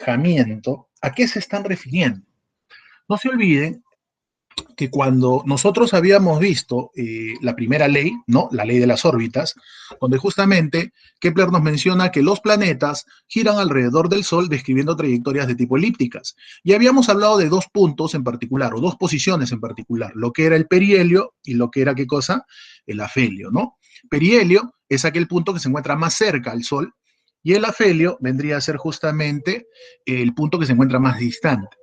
alejamiento, ¿a qué se están refiriendo? No se olviden que cuando nosotros habíamos visto la primera ley, ¿no? La ley de las órbitas, donde justamente Kepler nos menciona que los planetas giran alrededor del Sol describiendo trayectorias de tipo elípticas. Y habíamos hablado de dos puntos en particular, o dos posiciones en particular, lo que era el perihelio y lo que era, ¿qué cosa? El afelio, ¿no? Perihelio es aquel punto que se encuentra más cerca al Sol, y el afelio vendría a ser justamente el punto que se encuentra más distante,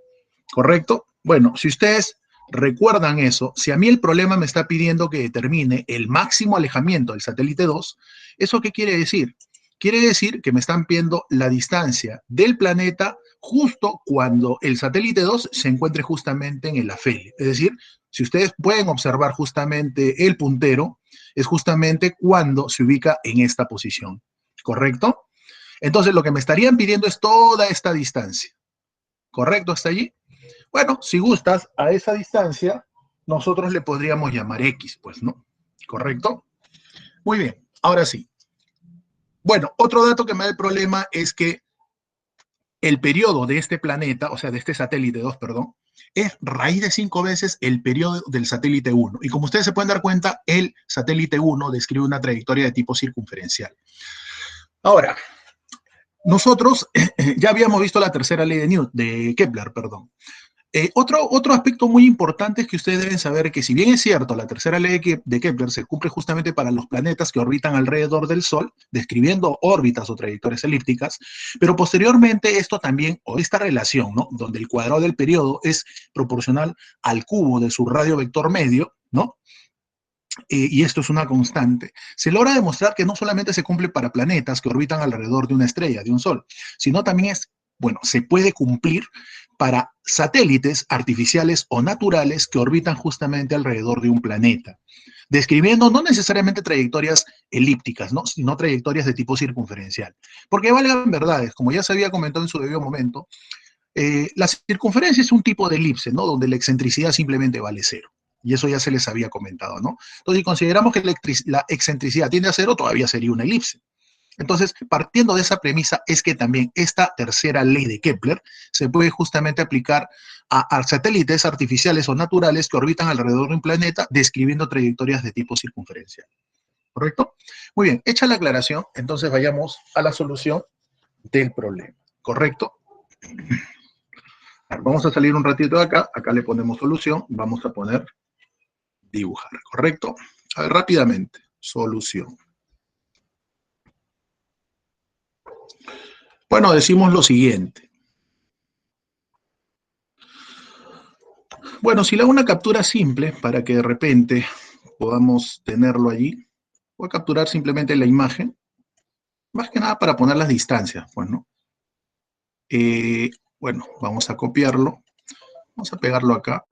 ¿correcto? Bueno, si ustedes recuerdan eso, si a mí el problema me está pidiendo que determine el máximo alejamiento del satélite 2, ¿eso qué quiere decir? Quiere decir que me están pidiendo la distancia del planeta justo cuando el satélite 2 se encuentre justamente en el afelio. Es decir, si ustedes pueden observar justamente el puntero, es justamente cuando se ubica en esta posición, ¿correcto? Entonces lo que me estarían pidiendo es toda esta distancia, ¿correcto hasta allí? Bueno, si gustas, a esa distancia nosotros le podríamos llamar X, pues, ¿no? ¿Correcto? Muy bien, ahora sí. Bueno, otro dato que me da el problema es que el periodo de este planeta, o sea, de este satélite 2, perdón, es raíz de 5 veces el periodo del satélite 1. Y como ustedes se pueden dar cuenta, el satélite 1 describe una trayectoria de tipo circunferencial. Ahora, nosotros ya habíamos visto la tercera ley de Kepler, perdón. Otro aspecto muy importante es que ustedes deben saber que si bien es cierto, la tercera ley de Kepler se cumple justamente para los planetas que orbitan alrededor del Sol, describiendo órbitas o trayectorias elípticas, pero posteriormente esto también, o esta relación, ¿no? Donde el cuadrado del periodo es proporcional al cubo de su radio vector medio, ¿no? Y esto es una constante, se logra demostrar que no solamente se cumple para planetas que orbitan alrededor de una estrella, de un Sol, sino también es, bueno, se puede cumplir para satélites artificiales o naturales que orbitan justamente alrededor de un planeta, describiendo no necesariamente trayectorias elípticas, ¿no? Sino trayectorias de tipo circunferencial. Porque valgan verdades, como ya se había comentado en su debido momento, la circunferencia es un tipo de elipse, ¿no? Donde la excentricidad simplemente vale cero. Y eso ya se les había comentado, ¿no? Entonces, si consideramos que la excentricidad tiende a cero, todavía sería una elipse. Entonces, partiendo de esa premisa, es que también esta tercera ley de Kepler se puede justamente aplicar a satélites artificiales o naturales que orbitan alrededor de un planeta, describiendo trayectorias de tipo circunferencial. ¿Correcto? Muy bien, hecha la aclaración, entonces vayamos a la solución del problema. ¿Correcto? Vamos a salir un ratito de acá, acá le ponemos solución, vamos a poner dibujar, ¿correcto? A ver, rápidamente, solución. Bueno, decimos lo siguiente. Bueno, si le hago una captura simple para que de repente podamos tenerlo allí, voy a capturar simplemente la imagen, más que nada para poner las distancias, pues, ¿no? Bueno, vamos a copiarlo, vamos a pegarlo acá.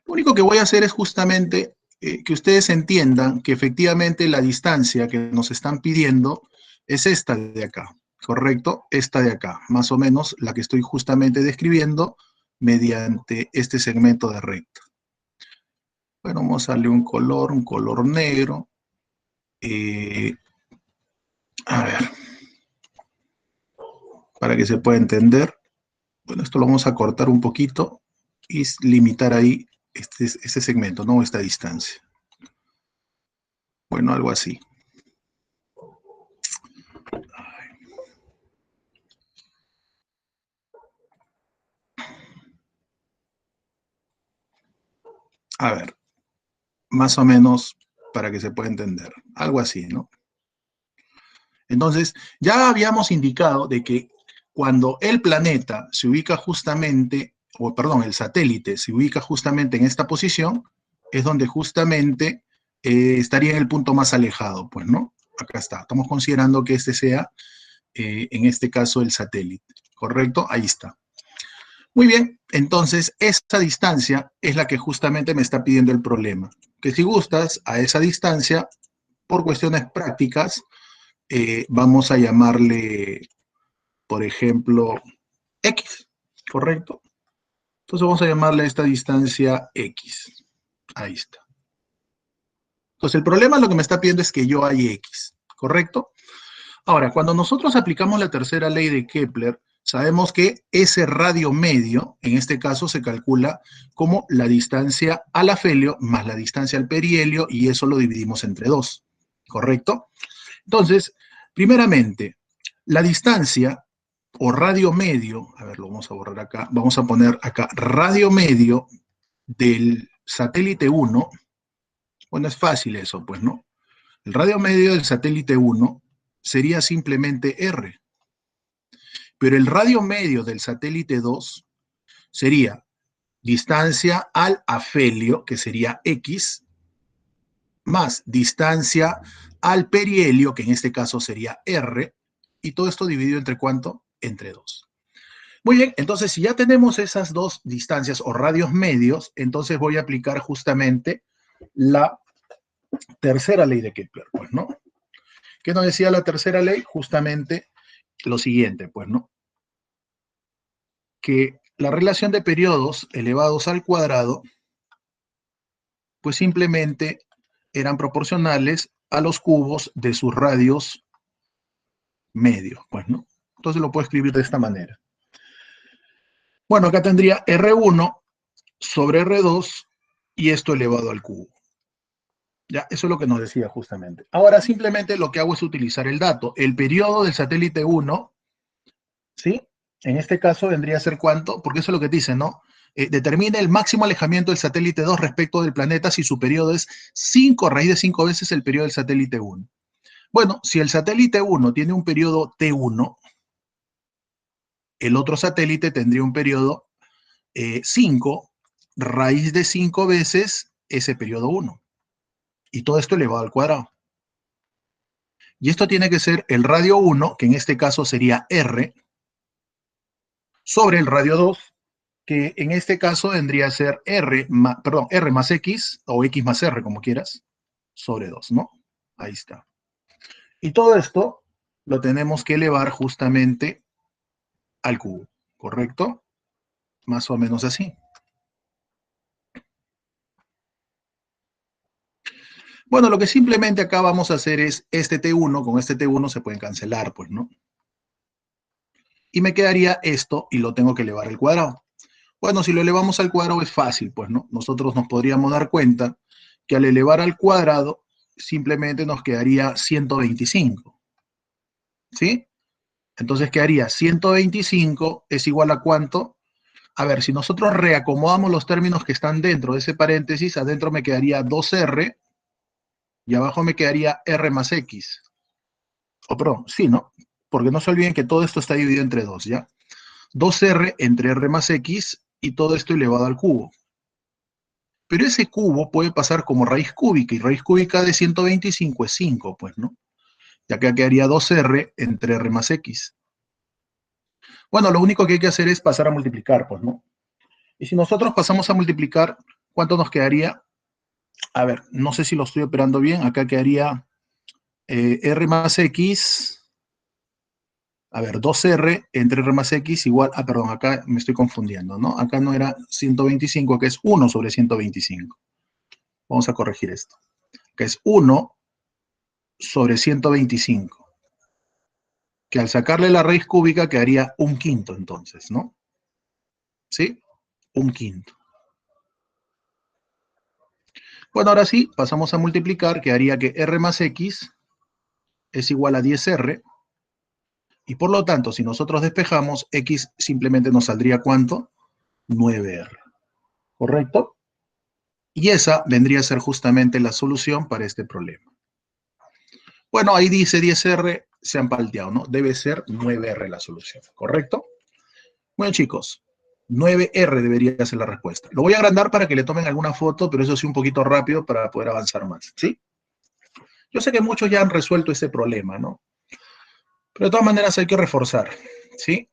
Lo único que voy a hacer es justamente que ustedes entiendan que efectivamente la distancia que nos están pidiendo es esta de acá, ¿correcto? Esta de acá, más o menos la que estoy justamente describiendo mediante este segmento de recta. Bueno, vamos a darle un color negro. A ver, para que se pueda entender. Bueno, esto lo vamos a cortar un poquito y limitar ahí este segmento, ¿no? Esta distancia. Bueno, algo así. A ver, más o menos para que se pueda entender. Algo así, ¿no? Entonces, ya habíamos indicado de que cuando el planeta se ubica justamente, o perdón, el satélite se ubica justamente en esta posición, es donde justamente estaría en el punto más alejado, pues, ¿no? Acá está. Estamos considerando que este sea, en este caso, el satélite, ¿correcto? Ahí está. Muy bien, entonces esa distancia es la que justamente me está pidiendo el problema. Que si gustas, a esa distancia, por cuestiones prácticas, vamos a llamarle, por ejemplo, X, ¿correcto? Entonces vamos a llamarle a esta distancia X. Ahí está. Entonces el problema lo que me está pidiendo es que yo hay X, ¿correcto? Ahora, cuando nosotros aplicamos la tercera ley de Kepler, Sabemos que ese radio medio, en este caso, se calcula como la distancia al afelio más la distancia al perihelio, y eso lo dividimos entre 2, ¿correcto? Entonces, primeramente, la distancia o radio medio, a ver, lo vamos a borrar acá, vamos a poner acá radio medio del satélite 1, bueno, es fácil eso, pues, ¿no? El radio medio del satélite 1 sería simplemente R, pero el radio medio del satélite 2 sería distancia al afelio, que sería X, más distancia al perihelio, que en este caso sería R, y todo esto dividido entre ¿cuánto? Entre 2. Muy bien, entonces si ya tenemos esas dos distancias o radios medios, entonces voy a aplicar justamente la tercera ley de Kepler, pues, ¿no? ¿Qué nos decía la tercera ley? Justamente lo siguiente, pues, ¿no? Que la relación de periodos elevados al cuadrado, pues simplemente eran proporcionales a los cubos de sus radios medios, pues, ¿no? Entonces lo puedo escribir de esta manera. Bueno, acá tendría R1 sobre R2 y esto elevado al cubo. Ya, eso es lo que nos decía justamente. Ahora simplemente lo que hago es utilizar el dato. El periodo del satélite 1, ¿sí? En este caso vendría a ser ¿cuánto? Porque eso es lo que dice, ¿no? Determina el máximo alejamiento del satélite 2 respecto del planeta si su periodo es 5 raíz de 5 veces el periodo del satélite 1. Bueno, si el satélite 1 tiene un periodo T1, el otro satélite tendría un periodo 5 raíz de 5 veces ese periodo 1. Y todo esto elevado al cuadrado. Y esto tiene que ser el radio 1, que en este caso sería R, sobre el radio 2, que en este caso vendría a ser R más X, o X más R, como quieras, sobre 2, ¿no? Ahí está. Y todo esto lo tenemos que elevar justamente al cubo, ¿correcto? Más o menos así. Bueno, lo que simplemente acá vamos a hacer es este T1, con este T1 se pueden cancelar, pues, ¿no? Y me quedaría esto y lo tengo que elevar al cuadrado. Bueno, si lo elevamos al cuadrado es fácil, pues, ¿no? Nosotros nos podríamos dar cuenta que al elevar al cuadrado simplemente nos quedaría 125, ¿sí? Entonces quedaría 125 es igual a ¿cuánto? A ver, si nosotros reacomodamos los términos que están dentro de ese paréntesis, adentro me quedaría 2R y abajo me quedaría R más X. O perdón, sí, ¿no? Porque no se olviden que todo esto está dividido entre 2, ¿ya? 2R entre R más X y todo esto elevado al cubo. Pero ese cubo puede pasar como raíz cúbica, y raíz cúbica de 125 es 5, pues, ¿no? Ya que quedaría 2R entre R más X. Bueno, lo único que hay que hacer es pasar a multiplicar, pues, ¿no? Y si nosotros pasamos a multiplicar, ¿cuánto nos quedaría? A ver, no sé si lo estoy operando bien. Acá quedaría R más X. A ver, 2R entre R más X igual, perdón, acá me estoy confundiendo, ¿no? Acá no era 125, acá es 1 sobre 125. Vamos a corregir esto. Que es 1 sobre 125. Que al sacarle la raíz cúbica quedaría un quinto entonces, ¿no? ¿Sí? Un quinto. Bueno, ahora sí, pasamos a multiplicar, que haría que R más X es igual a 10R, y por lo tanto, si nosotros despejamos, X simplemente nos saldría ¿cuánto? 9R, ¿correcto? Y esa vendría a ser justamente la solución para este problema. Bueno, ahí dice 10R, se han palteado, ¿no? Debe ser 9R la solución, ¿correcto? Bueno, chicos, 9R debería ser la respuesta. Lo voy a agrandar para que le tomen alguna foto, pero eso sí un poquito rápido para poder avanzar más, ¿sí? Yo sé que muchos ya han resuelto ese problema, ¿no? Pero de todas maneras hay que reforzar, ¿sí?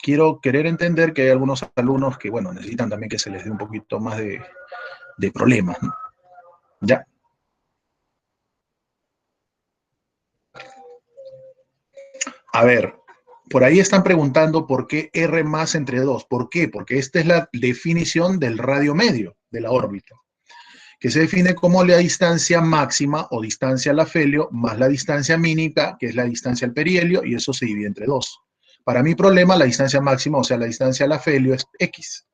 Quiero querer entender que hay algunos alumnos que, bueno, necesitan también que se les dé un poquito más de problemas, ¿no? ¿Ya? A ver, por ahí están preguntando por qué R más entre 2. ¿Por qué? Porque esta es la definición del radio medio de la órbita, que se define como la distancia máxima o distancia al afelio más la distancia mínima, que es la distancia al perihelio, y eso se divide entre 2. Para mi problema, la distancia máxima, o sea, la distancia al afelio es X,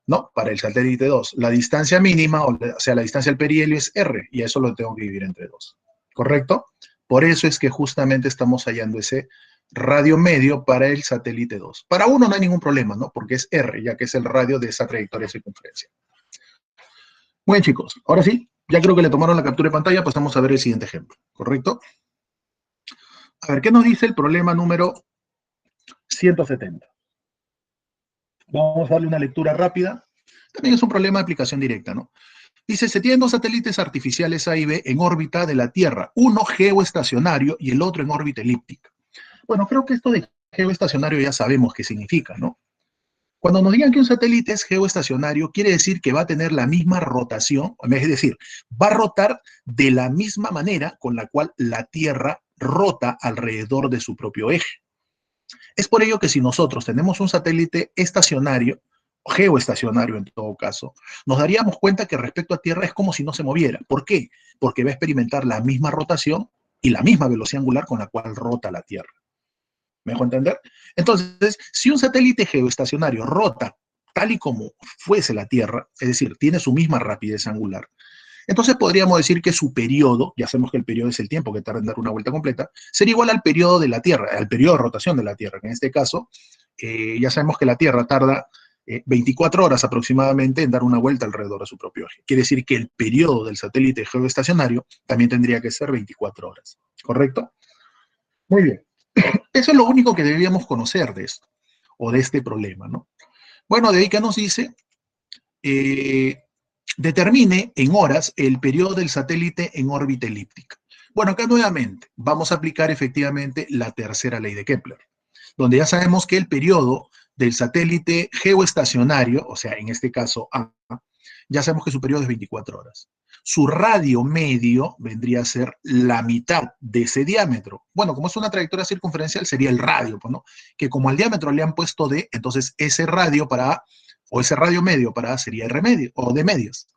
¿no? Para el satélite 2. La distancia mínima, o sea, la distancia al perihelio es R, y eso lo tengo que dividir entre 2. ¿Correcto? Por eso es que justamente estamos hallando ese radio medio para el satélite 2. Para uno no hay ningún problema, ¿no? Porque es R, ya que es el radio de esa trayectoria de circunferencia. Muy bien, chicos. Ahora sí, ya creo que le tomaron la captura de pantalla, pues vamos a ver el siguiente ejemplo. ¿Correcto? A ver, ¿qué nos dice el problema número 170? Vamos a darle una lectura rápida. También es un problema de aplicación directa, ¿no? Dice, se tienen dos satélites artificiales A y B en órbita de la Tierra, uno geoestacionario y el otro en órbita elíptica. Bueno, creo que esto de geoestacionario ya sabemos qué significa, ¿no? Cuando nos digan que un satélite es geoestacionario, quiere decir que va a tener la misma rotación, es decir, va a rotar de la misma manera con la cual la Tierra rota alrededor de su propio eje. Es por ello que si nosotros tenemos un satélite estacionario, o geoestacionario en todo caso, nos daríamos cuenta que respecto a Tierra es como si no se moviera. ¿Por qué? Porque va a experimentar la misma rotación y la misma velocidad angular con la cual rota la Tierra. ¿Me dejo entender? Entonces, si un satélite geoestacionario rota tal y como fuese la Tierra, es decir, tiene su misma rapidez angular, entonces podríamos decir que su periodo, ya sabemos que el periodo es el tiempo que tarda en dar una vuelta completa, sería igual al periodo de la Tierra, al periodo de rotación de la Tierra, que en este caso, ya sabemos que la Tierra tarda 24 horas aproximadamente en dar una vuelta alrededor de su propio eje. Quiere decir que el periodo del satélite geoestacionario también tendría que ser 24 horas, ¿correcto? Muy bien. Eso es lo único que deberíamos conocer de esto, o de este problema, ¿no? Bueno, de ahí que nos dice, eh, determine en horas el periodo del satélite en órbita elíptica. Bueno, acá nuevamente vamos a aplicar efectivamente la tercera ley de Kepler, donde ya sabemos que el periodo del satélite geoestacionario, o sea, en este caso A, ya sabemos que su periodo es 24 horas. Su radio medio vendría a ser la mitad de ese diámetro. Bueno, como es una trayectoria circunferencial, sería el radio, pues, ¿no? Que como al diámetro le han puesto D, entonces ese radio para A, o ese radio medio para A sería R medio, o D medios.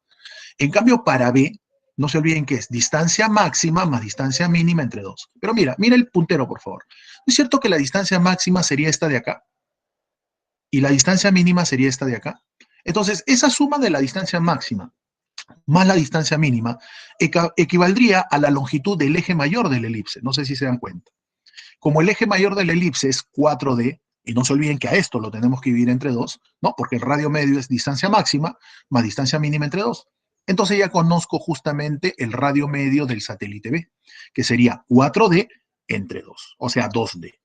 En cambio, para B, no se olviden que es distancia máxima más distancia mínima entre dos. Pero mira, mira el puntero, por favor. ¿No es cierto que la distancia máxima sería esta de acá? Y la distancia mínima sería esta de acá. Entonces, esa suma de la distancia máxima más la distancia mínima equivaldría a la longitud del eje mayor del elipse. No sé si se dan cuenta. Como el eje mayor del elipse es 4D, y no se olviden que a esto lo tenemos que dividir entre 2, ¿no? Porque el radio medio es distancia máxima más distancia mínima entre 2. Entonces ya conozco justamente el radio medio del satélite B, que sería 4D entre 2, o sea, 2D.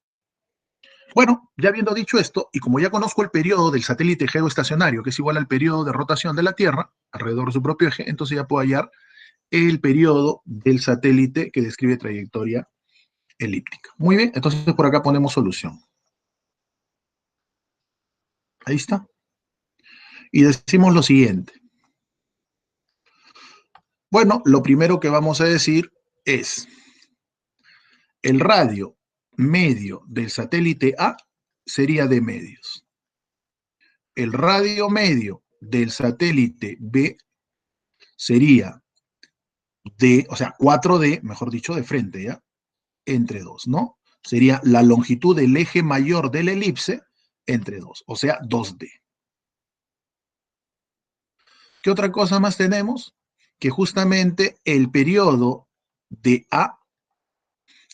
Bueno, ya habiendo dicho esto, y como ya conozco el periodo del satélite geoestacionario, que es igual al periodo de rotación de la Tierra alrededor de su propio eje, entonces ya puedo hallar el periodo del satélite que describe trayectoria elíptica. Muy bien, entonces por acá ponemos solución. Ahí está. Y decimos lo siguiente. Bueno, lo primero que vamos a decir es el radio medio del satélite A sería de medios. El radio medio del satélite B sería D, o sea, 4D, mejor dicho, de frente, ¿ya? Entre 2, ¿no? Sería la longitud del eje mayor de la elipse entre 2, o sea, 2D. ¿Qué otra cosa más tenemos? Que justamente el periodo de A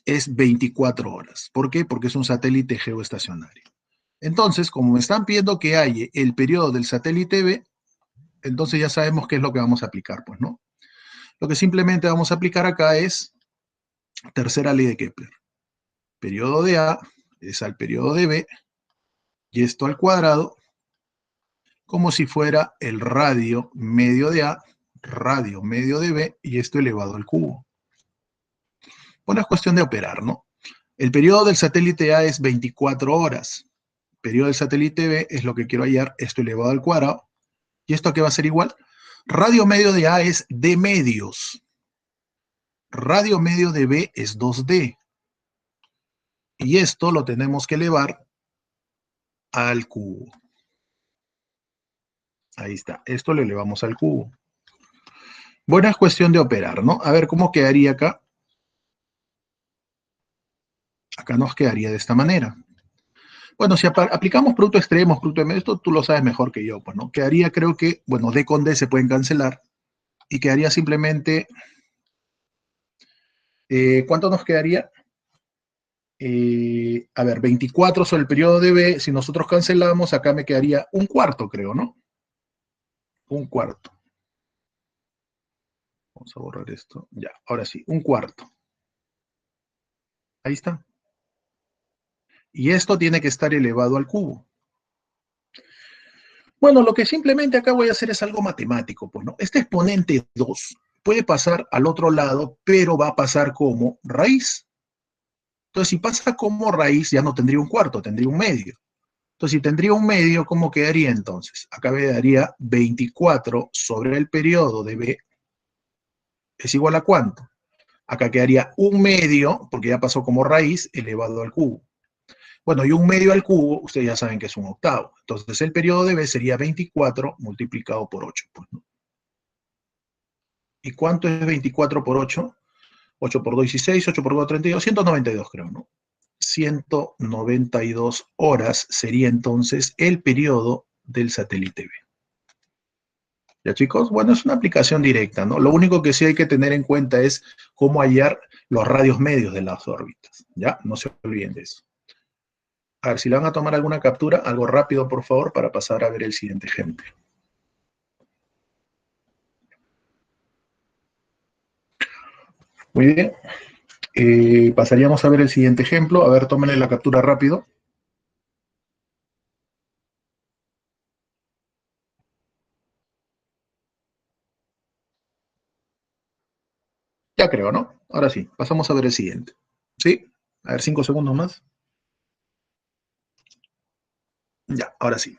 es 24 horas. ¿Por qué? Porque es un satélite geoestacionario. Entonces, como me están pidiendo que haya el periodo del satélite B, entonces ya sabemos qué es lo que vamos a aplicar, pues, ¿no? Lo que simplemente vamos a aplicar acá es tercera ley de Kepler. Periodo de A es al periodo de B, y esto al cuadrado, como si fuera el radio medio de A, radio medio de B, y esto elevado al cubo. Bueno, es cuestión de operar, ¿no? El periodo del satélite A es 24 horas. El periodo del satélite B es lo que quiero hallar, esto elevado al cuadrado. ¿Y esto a qué va a ser igual? Radio medio de A es D medios. Radio medio de B es 2D. Y esto lo tenemos que elevar al cubo. Ahí está. Esto lo elevamos al cubo. Bueno, es cuestión de operar, ¿no? A ver cómo quedaría acá. Acá nos quedaría de esta manera. Bueno, si aplicamos producto extremos, producto de medio, esto tú lo sabes mejor que yo, pues, ¿no? Quedaría, creo que, bueno, D con D se pueden cancelar y quedaría simplemente, ¿cuánto nos quedaría? A ver, 24 sobre el periodo de B, si nosotros cancelamos, acá me quedaría un cuarto, creo, ¿no? Un cuarto. Vamos a borrar esto. Ya, ahora sí, un cuarto. Ahí está. Y esto tiene que estar elevado al cubo. Bueno, lo que simplemente acá voy a hacer es algo matemático, pues, ¿no? Este exponente 2 puede pasar al otro lado, pero va a pasar como raíz. Entonces, si pasa como raíz, ya no tendría un cuarto, tendría un medio. Entonces, si tendría un medio, ¿cómo quedaría entonces? Acá me daría 24 sobre el periodo de B es igual a ¿cuánto? Acá quedaría un medio, porque ya pasó como raíz, elevado al cubo. Bueno, y un medio al cubo, ustedes ya saben que es un octavo. Entonces, el periodo de B sería 24 multiplicado por 8. Pues, ¿no? ¿Y cuánto es 24 por 8? 8 por 2, 16, 8 por 2, 32, 192 creo, ¿no? 192 horas sería entonces el periodo del satélite B. ¿Ya, chicos? Bueno, es una aplicación directa, ¿no? Lo único que sí hay que tener en cuenta es cómo hallar los radios medios de las órbitas, ¿ya? No se olviden de eso. A ver, si le van a tomar alguna captura, algo rápido, por favor, para pasar a ver el siguiente ejemplo. Muy bien. Pasaríamos a ver el siguiente ejemplo. A ver, tómenle la captura rápido. Ya creo, ¿no? Ahora sí, pasamos a ver el siguiente. ¿Sí? A ver, 5 segundos más. Ya, ahora sí.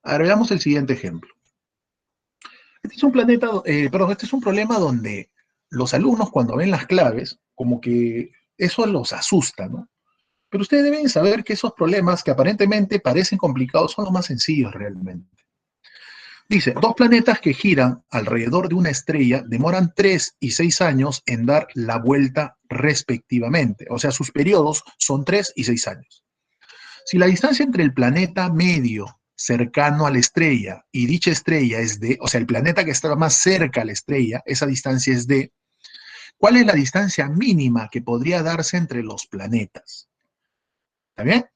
A ver, veamos el siguiente ejemplo. Este es un planeta, perdón, este es un problema donde los alumnos cuando ven las claves, como que eso los asusta, ¿no? Pero ustedes deben saber que esos problemas que aparentemente parecen complicados son los más sencillos realmente. Dice, dos planetas que giran alrededor de una estrella demoran 3 y 6 años en dar la vuelta respectivamente. O sea, sus periodos son 3 y 6 años. Si la distancia entre el planeta medio cercano a la estrella y dicha estrella es D, o sea, el planeta que está más cerca a la estrella, esa distancia es D, ¿cuál es la distancia mínima que podría darse entre los planetas? ¿Está bien?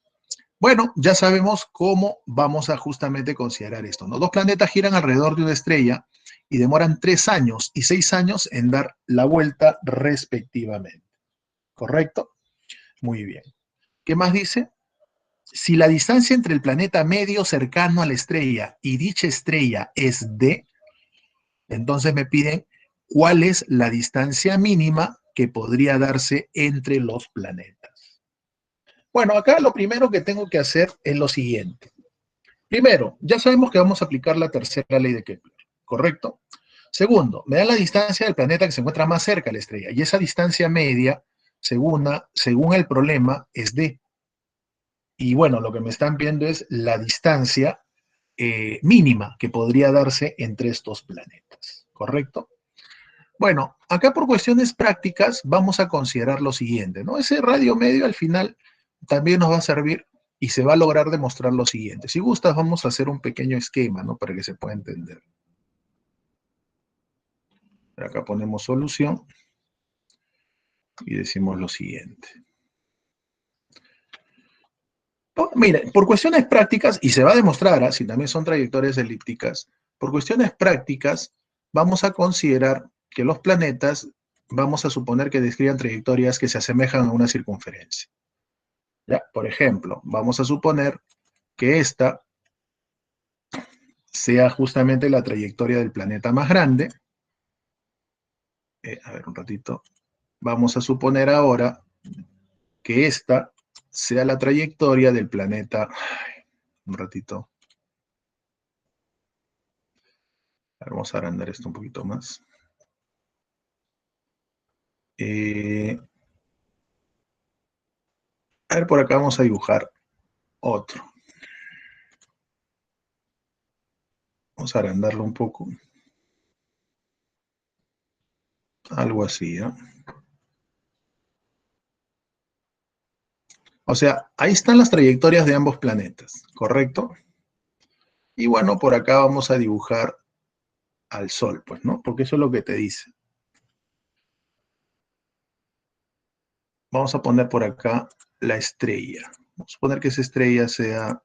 Bueno, ya sabemos cómo vamos a justamente considerar esto, ¿no? Dos planetas giran alrededor de una estrella y demoran 3 años y 6 años en dar la vuelta respectivamente. ¿Correcto? Muy bien. ¿Qué más dice? Si la distancia entre el planeta medio cercano a la estrella y dicha estrella es D, entonces me piden cuál es la distancia mínima que podría darse entre los planetas. Bueno, acá lo primero que tengo que hacer es lo siguiente. Primero, ya sabemos que vamos a aplicar la tercera ley de Kepler, ¿correcto? Segundo, me da la distancia del planeta que se encuentra más cerca a la estrella y esa distancia media, según el problema, es D. Y bueno, lo que me están viendo es la distancia mínima que podría darse entre estos planetas, ¿correcto? Bueno, acá por cuestiones prácticas vamos a considerar lo siguiente, ¿no? Ese radio medio al final también nos va a servir y se va a lograr demostrar lo siguiente. Si gustas, vamos a hacer un pequeño esquema, ¿no? Para que se pueda entender. Acá ponemos solución y decimos lo siguiente. Mire, por cuestiones prácticas, y se va a demostrar, ¿ah? Si también son trayectorias elípticas, por cuestiones prácticas vamos a considerar que los planetas, vamos a suponer que describan trayectorias que se asemejan a una circunferencia. ¿Ya? Por ejemplo, vamos a suponer que esta sea justamente la trayectoria del planeta más grande. A ver, un ratito. Vamos a suponer ahora que esta sea la trayectoria del planeta. Un ratito. Vamos a agrandar esto un poquito más. A ver, por acá vamos a dibujar otro. Vamos a agrandarlo un poco. Algo así, ¿eh? O sea, ahí están las trayectorias de ambos planetas, ¿correcto? Y bueno, por acá vamos a dibujar al Sol, pues, ¿no? Porque eso es lo que te dice. Vamos a poner por acá la estrella. Vamos a poner que esa estrella sea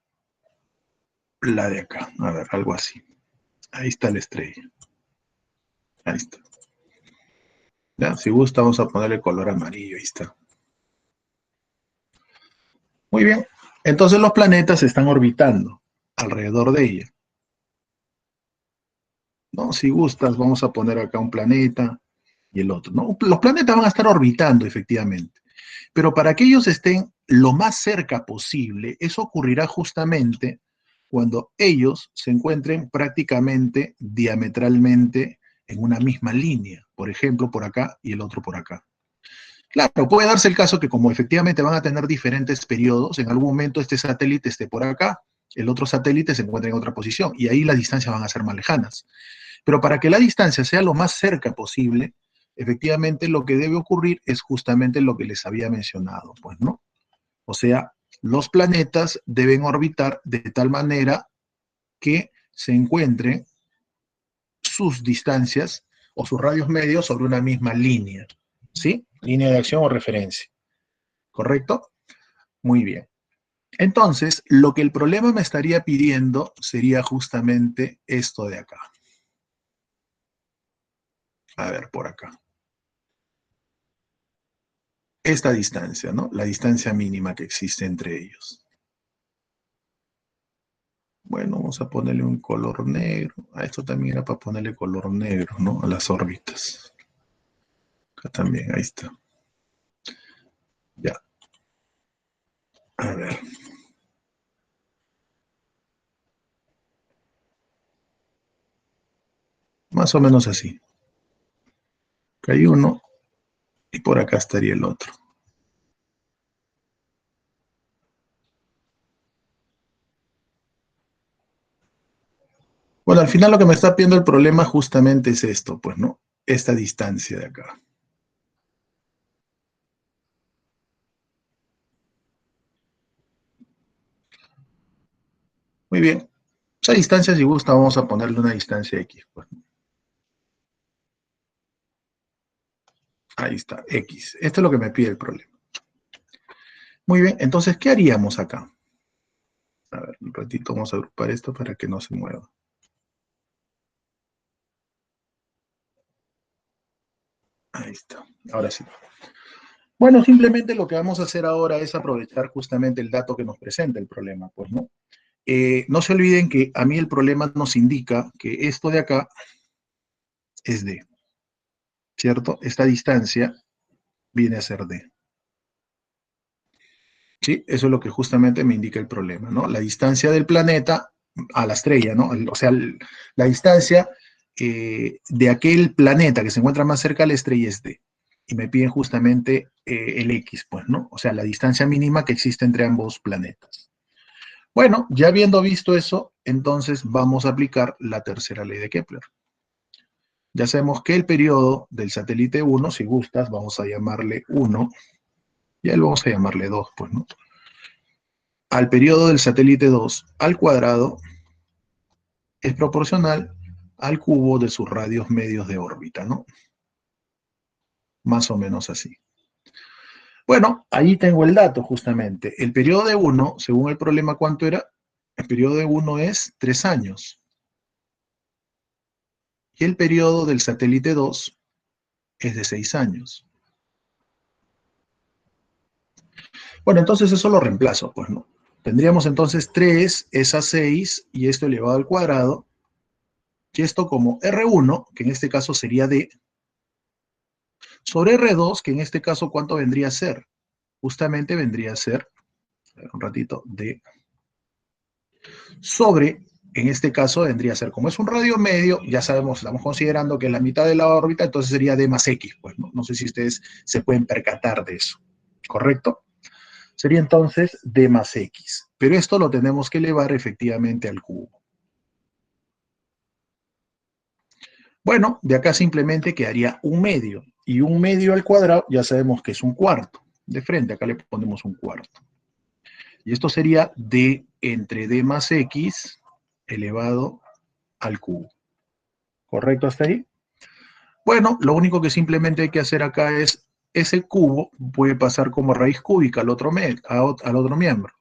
la de acá. A ver, algo así. Ahí está la estrella. Ahí está. ¿Ya? Si gusta, vamos a ponerle color amarillo. Ahí está. Muy bien. Entonces los planetas están orbitando alrededor de ella. ¿No? Si gustas, vamos a poner acá un planeta y el otro. ¿No? Los planetas van a estar orbitando, efectivamente. Pero para que ellos estén lo más cerca posible, eso ocurrirá justamente cuando ellos se encuentren prácticamente diametralmente en una misma línea, por ejemplo, por acá y el otro por acá. Claro, puede darse el caso que como efectivamente van a tener diferentes periodos, en algún momento este satélite esté por acá, el otro satélite se encuentra en otra posición y ahí las distancias van a ser más lejanas. Pero para que la distancia sea lo más cerca posible, efectivamente lo que debe ocurrir es justamente lo que les había mencionado, pues, ¿no? O sea, los planetas deben orbitar de tal manera que se encuentren sus distancias o sus radios medios sobre una misma línea, ¿sí? Línea de acción o referencia, ¿correcto? Muy bien. Entonces, lo que el problema me estaría pidiendo sería justamente esto de acá. A ver, por acá. Esta distancia, ¿no? La distancia mínima que existe entre ellos. Bueno, vamos a ponerle un color negro. A esto también era para ponerle color negro, ¿no? A las órbitas. Acá también, ahí está. Ya. A ver. Más o menos así. Acá hay uno y por acá estaría el otro. Bueno, al final lo que me está pidiendo el problema justamente es esto, pues, ¿no? Esta distancia de acá. Muy bien. Esa distancia, si gusta, vamos a ponerle una distancia X, pues. Ahí está, X. Esto es lo que me pide el problema. Muy bien, entonces, ¿qué haríamos acá? A ver, un ratito vamos a agrupar esto para que no se mueva. Ahí está, ahora sí. Bueno, simplemente lo que vamos a hacer ahora es aprovechar justamente el dato que nos presenta el problema, pues, ¿no? No se olviden que a mí el problema nos indica que esto de acá es D, ¿cierto? Esta distancia viene a ser D. ¿Sí? Eso es lo que justamente me indica el problema, ¿no? La distancia del planeta a la estrella, ¿no? O sea, la distancia de aquel planeta que se encuentra más cerca a la estrella es D. Y me piden justamente el X, pues, ¿no? O sea, la distancia mínima que existe entre ambos planetas. Bueno, ya habiendo visto eso, entonces vamos a aplicar la tercera ley de Kepler. Ya sabemos que el periodo del satélite 1, si gustas, vamos a llamarle 1, y a él vamos a llamarle 2, pues, ¿no? Al periodo del satélite 2 al cuadrado es proporcional al cubo de sus radios medios de órbita, ¿no? Más o menos así. Bueno, ahí tengo el dato justamente. El periodo de 1, según el problema, ¿cuánto era? El periodo de 1 es 3 años. Y el periodo del satélite 2 es de 6 años. Bueno, entonces eso lo reemplazo, pues, ¿no? Tendríamos entonces 3 es a 6 y esto elevado al cuadrado. Y esto como R1, que en este caso sería D, sobre R2, que en este caso, ¿cuánto vendría a ser? Justamente vendría a ser, a ver, un ratito, D, sobre, en este caso vendría a ser, como es un radio medio, ya sabemos, estamos considerando que es la mitad de la órbita, entonces sería D más X, pues, ¿no? No sé si ustedes se pueden percatar de eso, ¿correcto? Sería entonces D más X, pero esto lo tenemos que elevar efectivamente al cubo. Bueno, de acá simplemente quedaría un medio, y un medio al cuadrado ya sabemos que es un cuarto. De frente, acá le ponemos un cuarto. Y esto sería D entre D más X elevado al cubo. ¿Correcto hasta ahí? Bueno, lo único que simplemente hay que hacer acá es, ese cubo puede pasar como raíz cúbica al otro, al otro miembro.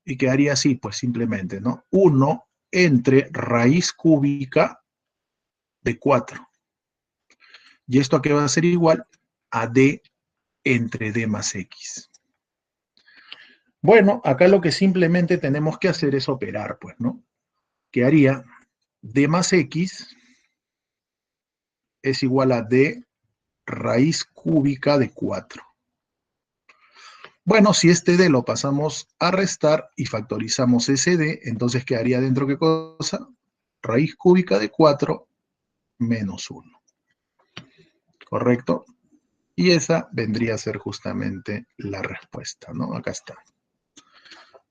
Y quedaría así, pues simplemente, ¿no? 1 entre raíz cúbica de 4. ¿Y esto a qué va a ser igual? A D entre D más X. Bueno, acá lo que simplemente tenemos que hacer es operar, pues, ¿no? Que haría D más X es igual a D raíz cúbica de 4. Bueno, si este D lo pasamos a restar y factorizamos ese D, entonces quedaría dentro, ¿qué cosa? Raíz cúbica de 4 menos 1. ¿Correcto? Y esa vendría a ser justamente la respuesta, ¿no? Acá está.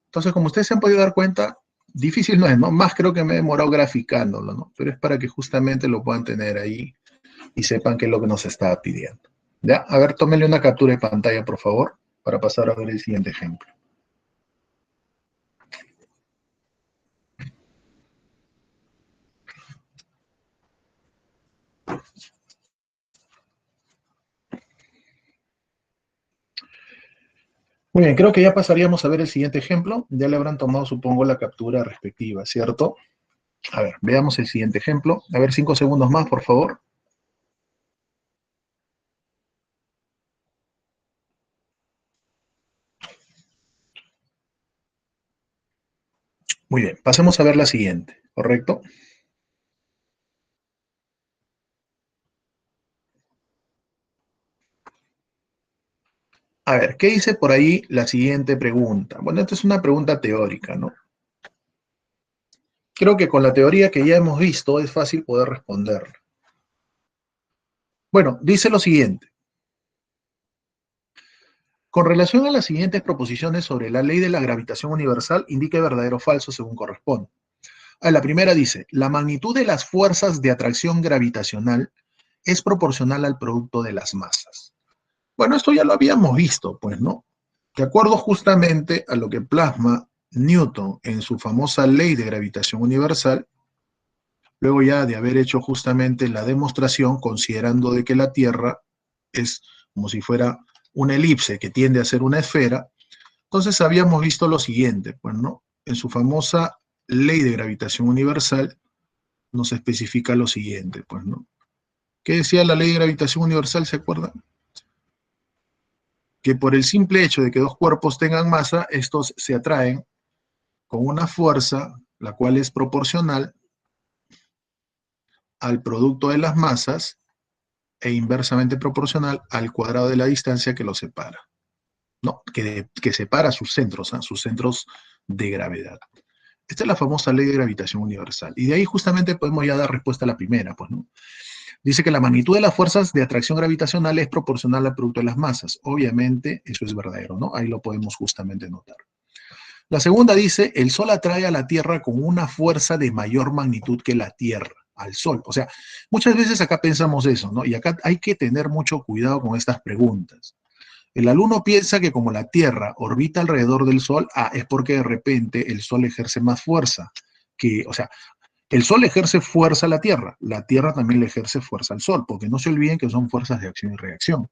Entonces, como ustedes se han podido dar cuenta, difícil no es, ¿no? Más creo que me he demorado graficándolo, ¿no? Pero es para que justamente lo puedan tener ahí y sepan qué es lo que nos estaba pidiendo. ¿Ya? A ver, tómenle una captura de pantalla, por favor, para pasar a ver el siguiente ejemplo. Muy bien, creo que ya pasaríamos a ver el siguiente ejemplo. Ya le habrán tomado, supongo, la captura respectiva, ¿cierto? A ver, veamos el siguiente ejemplo. A ver, 5 segundos más, por favor. Muy bien, pasemos a ver la siguiente, ¿correcto? A ver, ¿qué dice por ahí la siguiente pregunta? Bueno, esta es una pregunta teórica, ¿no? Creo que con la teoría que ya hemos visto es fácil poder responder. Bueno, dice lo siguiente. Con relación a las siguientes proposiciones sobre la ley de la gravitación universal, indique verdadero o falso según corresponde. La primera dice, la magnitud de las fuerzas de atracción gravitacional es proporcional al producto de las masas. Bueno, esto ya lo habíamos visto, pues, ¿no? De acuerdo justamente a lo que plasma Newton en su famosa ley de gravitación universal, luego ya de haber hecho justamente la demostración, considerando de que la Tierra es como si fuera una elipse que tiende a ser una esfera, entonces habíamos visto lo siguiente, pues, ¿no? En su famosa ley de gravitación universal nos especifica lo siguiente, pues, ¿no? ¿Qué decía la ley de gravitación universal, se acuerdan? Que por el simple hecho de que dos cuerpos tengan masa, estos se atraen con una fuerza, la cual es proporcional al producto de las masas e inversamente proporcional al cuadrado de la distancia que los separa, ¿no? Que separa sus centros, ¿eh? Sus centros de gravedad. Esta es la famosa ley de gravitación universal. Y de ahí justamente podemos ya dar respuesta a la primera, pues, ¿no? Dice que la magnitud de las fuerzas de atracción gravitacional es proporcional al producto de las masas. Obviamente, eso es verdadero, ¿no? Ahí lo podemos justamente notar. La segunda dice, el Sol atrae a la Tierra con una fuerza de mayor magnitud que la Tierra al Sol. O sea, muchas veces acá pensamos eso, ¿no? Y acá hay que tener mucho cuidado con estas preguntas. El alumno piensa que como la Tierra orbita alrededor del Sol, es porque de repente el Sol ejerce más fuerza. O sea, el Sol ejerce fuerza a la Tierra también le ejerce fuerza al Sol, porque no se olviden que son fuerzas de acción y reacción.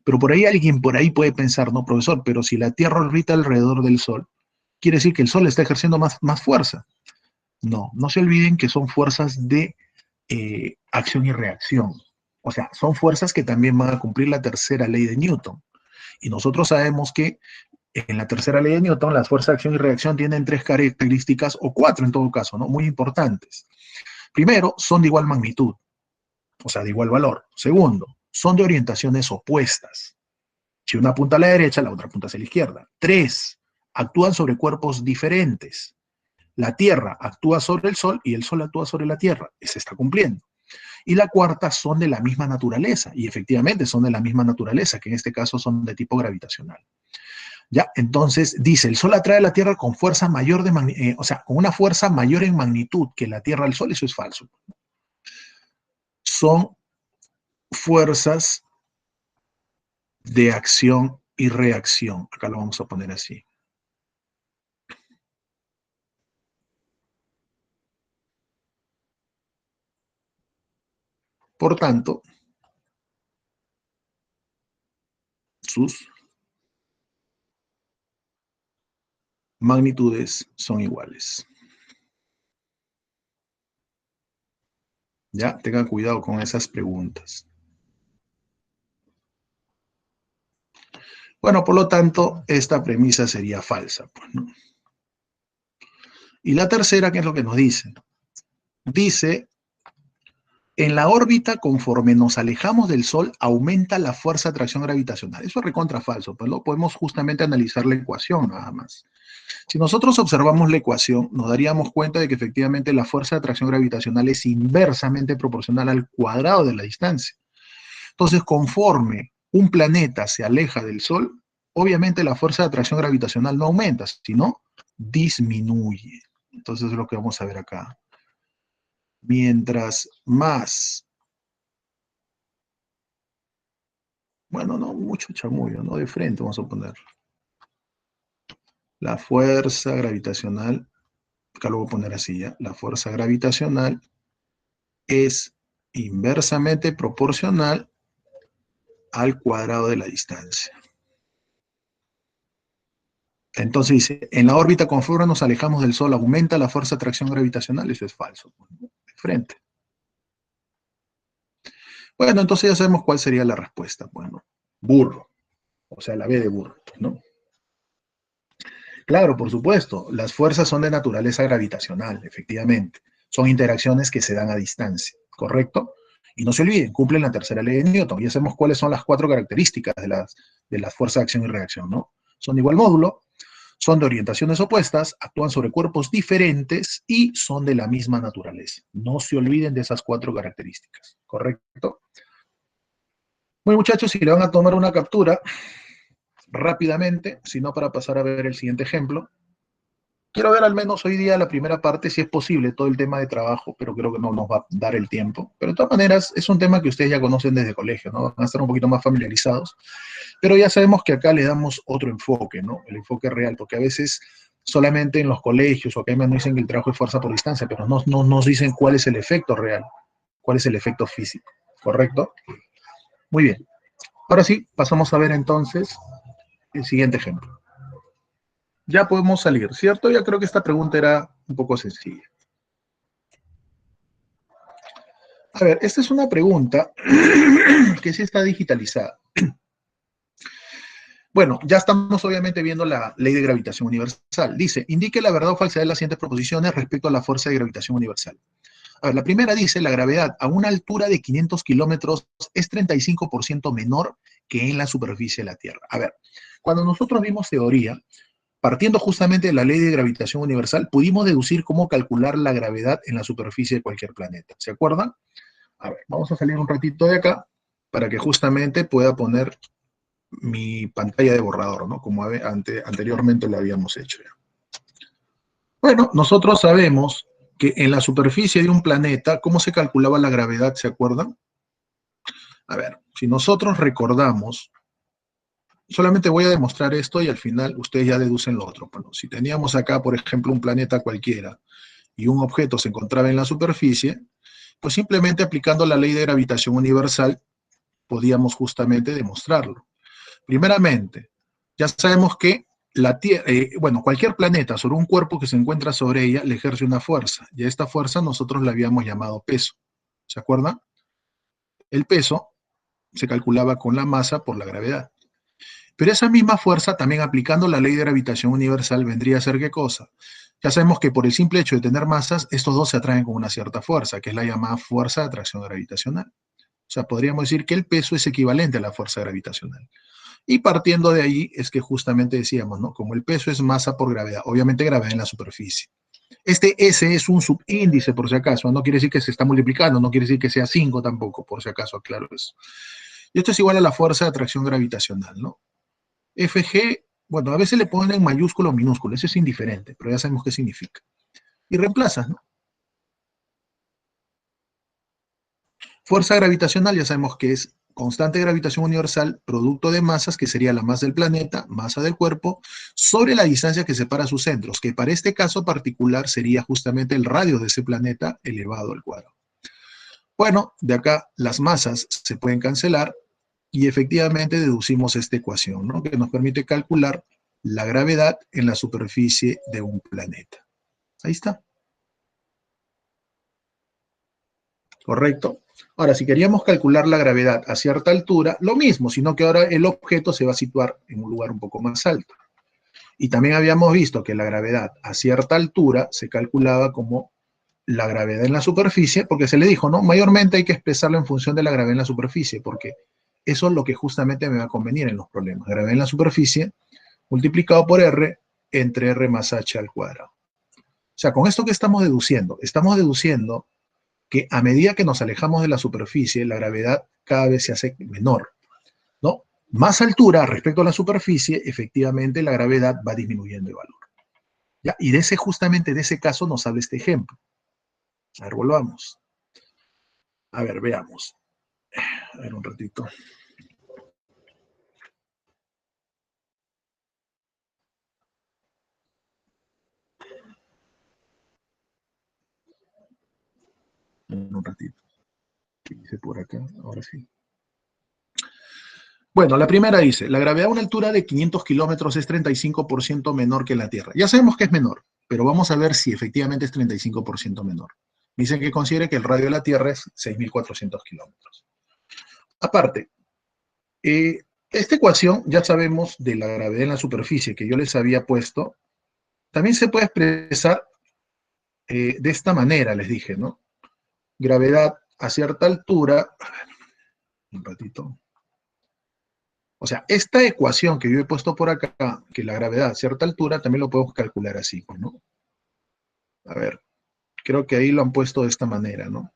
Pero por ahí alguien por ahí puede pensar, no, profesor, pero si la Tierra orbita alrededor del Sol, quiere decir que el Sol está ejerciendo más fuerza. No, no se olviden que son fuerzas de acción y reacción. O sea, son fuerzas que también van a cumplir la tercera ley de Newton. Y nosotros sabemos que en la tercera ley de Newton las fuerzas de acción y reacción tienen tres características, o cuatro en todo caso, ¿no? Muy importantes. Primero, son de igual magnitud, o sea, de igual valor. Segundo, son de orientaciones opuestas. Si una apunta a la derecha, la otra apunta hacia la izquierda. Tres, actúan sobre cuerpos diferentes. La Tierra actúa sobre el Sol y el Sol actúa sobre la Tierra. Se está cumpliendo. Y la cuarta, son de la misma naturaleza. Y efectivamente son de la misma naturaleza, que en este caso son de tipo gravitacional. ¿Ya? Entonces dice, el Sol atrae a la Tierra con fuerza mayor o sea, con una fuerza mayor en magnitud que la Tierra al Sol. Eso es falso. Son fuerzas de acción y reacción. Acá lo vamos a poner así. Por tanto, sus magnitudes son iguales. Ya, tengan cuidado con esas preguntas. Bueno, por lo tanto, esta premisa sería falsa, pues, ¿no? Y la tercera, ¿qué es lo que nos dice? Dice, en la órbita, conforme nos alejamos del Sol, aumenta la fuerza de atracción gravitacional. Eso es recontra falso, pues lo podemos justamente analizar la ecuación nada más. Si nosotros observamos la ecuación, nos daríamos cuenta de que efectivamente la fuerza de atracción gravitacional es inversamente proporcional al cuadrado de la distancia. Entonces, conforme un planeta se aleja del Sol, obviamente la fuerza de atracción gravitacional no aumenta, sino disminuye. Entonces es lo que vamos a ver acá. Mientras más, bueno, no mucho chamullo, no de frente vamos a poner. La fuerza gravitacional, acá lo voy a poner así ya, la fuerza gravitacional es inversamente proporcional al cuadrado de la distancia. Entonces dice, en la órbita conforme nos alejamos del Sol aumenta la fuerza de atracción gravitacional. Eso es falso, de frente. Bueno, entonces ya sabemos cuál sería la respuesta. Bueno, burro, o sea, la B de burro, ¿no? Claro, por supuesto, las fuerzas son de naturaleza gravitacional, efectivamente. Son interacciones que se dan a distancia, ¿correcto? Y no se olviden, cumplen la tercera ley de Newton. Ya sabemos cuáles son las 4 características de las fuerzas de acción y reacción, ¿no? Son de igual módulo, son de orientaciones opuestas, actúan sobre cuerpos diferentes y son de la misma naturaleza. No se olviden de esas 4 características, ¿correcto? Muy muchachos, si le van a tomar una captura rápidamente, si no para pasar a ver el siguiente ejemplo. Quiero ver al menos hoy día la primera parte, si es posible, todo el tema de trabajo, pero creo que no nos va a dar el tiempo. Pero de todas maneras, es un tema que ustedes ya conocen desde colegio, ¿no? Van a estar un poquito más familiarizados. Pero ya sabemos que acá le damos otro enfoque, ¿no? El enfoque real, porque a veces solamente en los colegios o acá nos dicen que el trabajo es fuerza por distancia, pero no nos dicen cuál es el efecto real, cuál es el efecto físico, ¿correcto? Muy bien. Ahora sí, pasamos a ver entonces el siguiente ejemplo. Ya podemos salir, ¿cierto? Ya creo que esta pregunta era un poco sencilla. A ver, esta es una pregunta que sí está digitalizada. Bueno, ya estamos obviamente viendo la ley de gravitación universal. Dice, indique la verdad o falsedad de las siguientes proposiciones respecto a la fuerza de gravitación universal. A ver, la primera dice, la gravedad a una altura de 500 kilómetros es 35% menor que en la superficie de la Tierra. A ver, cuando nosotros vimos teoría, partiendo justamente de la ley de gravitación universal, pudimos deducir cómo calcular la gravedad en la superficie de cualquier planeta. ¿Se acuerdan? A ver, vamos a salir un ratito de acá para que justamente pueda poner mi pantalla de borrador, ¿no? Como anteriormente lo habíamos hecho ya. Bueno, nosotros sabemos que en la superficie de un planeta, ¿cómo se calculaba la gravedad? ¿Se acuerdan? A ver, si nosotros recordamos, solamente voy a demostrar esto y al final ustedes ya deducen lo otro. Bueno, si teníamos acá, por ejemplo, un planeta cualquiera y un objeto se encontraba en la superficie, pues simplemente aplicando la ley de gravitación universal podíamos justamente demostrarlo. Primeramente, ya sabemos que la Tierra, bueno, cualquier planeta sobre un cuerpo que se encuentra sobre ella le ejerce una fuerza, y a esta fuerza nosotros la habíamos llamado peso. ¿Se acuerdan? El peso se calculaba con la masa por la gravedad. Pero esa misma fuerza, también aplicando la ley de gravitación universal, vendría a ser ¿qué cosa? Ya sabemos que por el simple hecho de tener masas, estos dos se atraen con una cierta fuerza, que es la llamada fuerza de atracción gravitacional. O sea, podríamos decir que el peso es equivalente a la fuerza gravitacional. Y partiendo de ahí es que justamente decíamos, ¿no? Como el peso es masa por gravedad, obviamente gravedad en la superficie. Este S es un subíndice, por si acaso, no quiere decir que se está multiplicando, no quiere decir que sea 5 tampoco, por si acaso, aclaro eso. Y esto es igual a la fuerza de atracción gravitacional, ¿no? FG, bueno, a veces le ponen en mayúsculo o minúsculo, eso es indiferente, pero ya sabemos qué significa. Y reemplazas, ¿no? Fuerza gravitacional ya sabemos que es constante de gravitación universal, producto de masas, que sería la masa del planeta, masa del cuerpo, sobre la distancia que separa sus centros, que para este caso particular sería justamente el radio de ese planeta elevado al cuadrado. Bueno, de acá las masas se pueden cancelar y efectivamente deducimos esta ecuación, ¿no? Que nos permite calcular la gravedad en la superficie de un planeta. Ahí está. ¿Correcto? Ahora, si queríamos calcular la gravedad a cierta altura, lo mismo, sino que ahora el objeto se va a situar en un lugar un poco más alto. Y también habíamos visto que la gravedad a cierta altura se calculaba como la gravedad en la superficie, porque se le dijo, ¿no? Mayormente hay que expresarlo en función de la gravedad en la superficie, porque eso es lo que justamente me va a convenir en los problemas. Gravedad en la superficie multiplicado por R entre R más H al cuadrado. O sea, con esto que estamos deduciendo que a medida que nos alejamos de la superficie, la gravedad cada vez se hace menor, ¿no? Más altura respecto a la superficie, efectivamente la gravedad va disminuyendo de valor. ¿Ya? Y justamente de ese caso nos habla este ejemplo. A ver, volvamos. A ver, veamos. A ver, un ratito. Un ratito. ¿Qué dice por acá? Ahora sí. Bueno, la primera dice, la gravedad a una altura de 500 kilómetros es 35% menor que la Tierra. Ya sabemos que es menor, pero vamos a ver si efectivamente es 35% menor. Dicen que considere que el radio de la Tierra es 6.400 kilómetros. Aparte, esta ecuación ya sabemos de la gravedad en la superficie que yo les había puesto, también se puede expresar de esta manera, les dije, ¿no? Gravedad a cierta altura, a ver, un ratito. O sea, esta ecuación que yo he puesto por acá, que la gravedad a cierta altura, también lo podemos calcular así, ¿no? A ver, creo que ahí lo han puesto de esta manera, ¿no?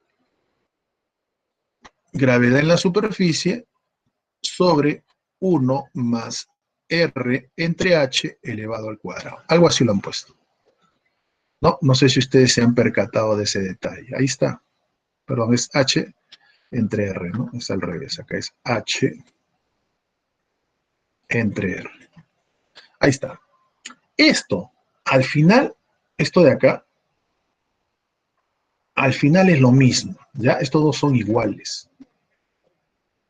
Gravedad en la superficie sobre 1 más R entre H elevado al cuadrado. Algo así lo han puesto. No, no sé si ustedes se han percatado de ese detalle. Ahí está. Perdón, es H entre R, ¿no? Es al revés. Acá es H entre R. Ahí está. Esto, al final, esto de acá, al final es lo mismo, ¿ya? Estos dos son iguales.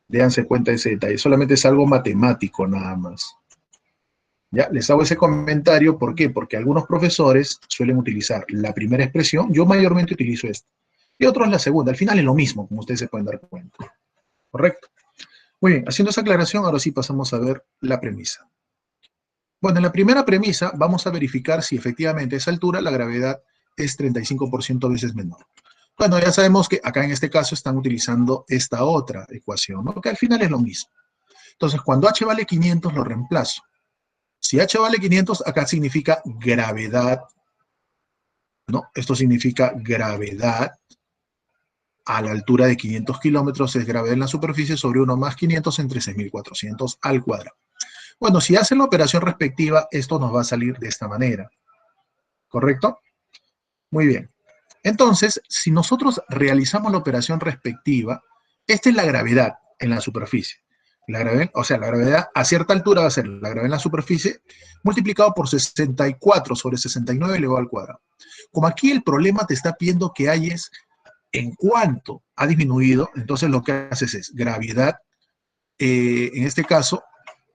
Déjense cuenta de ese detalle. Solamente es algo matemático nada más. ¿Ya? Les hago ese comentario, ¿por qué? Porque algunos profesores suelen utilizar la primera expresión, yo mayormente utilizo esta, y otros la segunda. Al final es lo mismo, como ustedes se pueden dar cuenta. ¿Correcto? Muy bien, haciendo esa aclaración, ahora sí pasamos a ver la premisa. Bueno, en la primera premisa vamos a verificar si efectivamente a esa altura la gravedad es 35% veces menor. Bueno, ya sabemos que acá en este caso están utilizando esta otra ecuación, ¿no? Que al final es lo mismo. Entonces, cuando h vale 500, lo reemplazo. Si h vale 500, acá significa gravedad, ¿no? Esto significa gravedad a la altura de 500 kilómetros, es gravedad en la superficie sobre 1 más 500 entre 6.400 al cuadrado. Bueno, si hacen la operación respectiva, esto nos va a salir de esta manera. ¿Correcto? Muy bien. Entonces, si nosotros realizamos la operación respectiva, esta es la gravedad en la superficie. La gravedad, o sea, la gravedad a cierta altura va a ser la gravedad en la superficie multiplicado por 64 sobre 69 elevado al cuadrado. Como aquí el problema te está pidiendo que halles en cuánto ha disminuido, entonces lo que haces es gravedad, en este caso,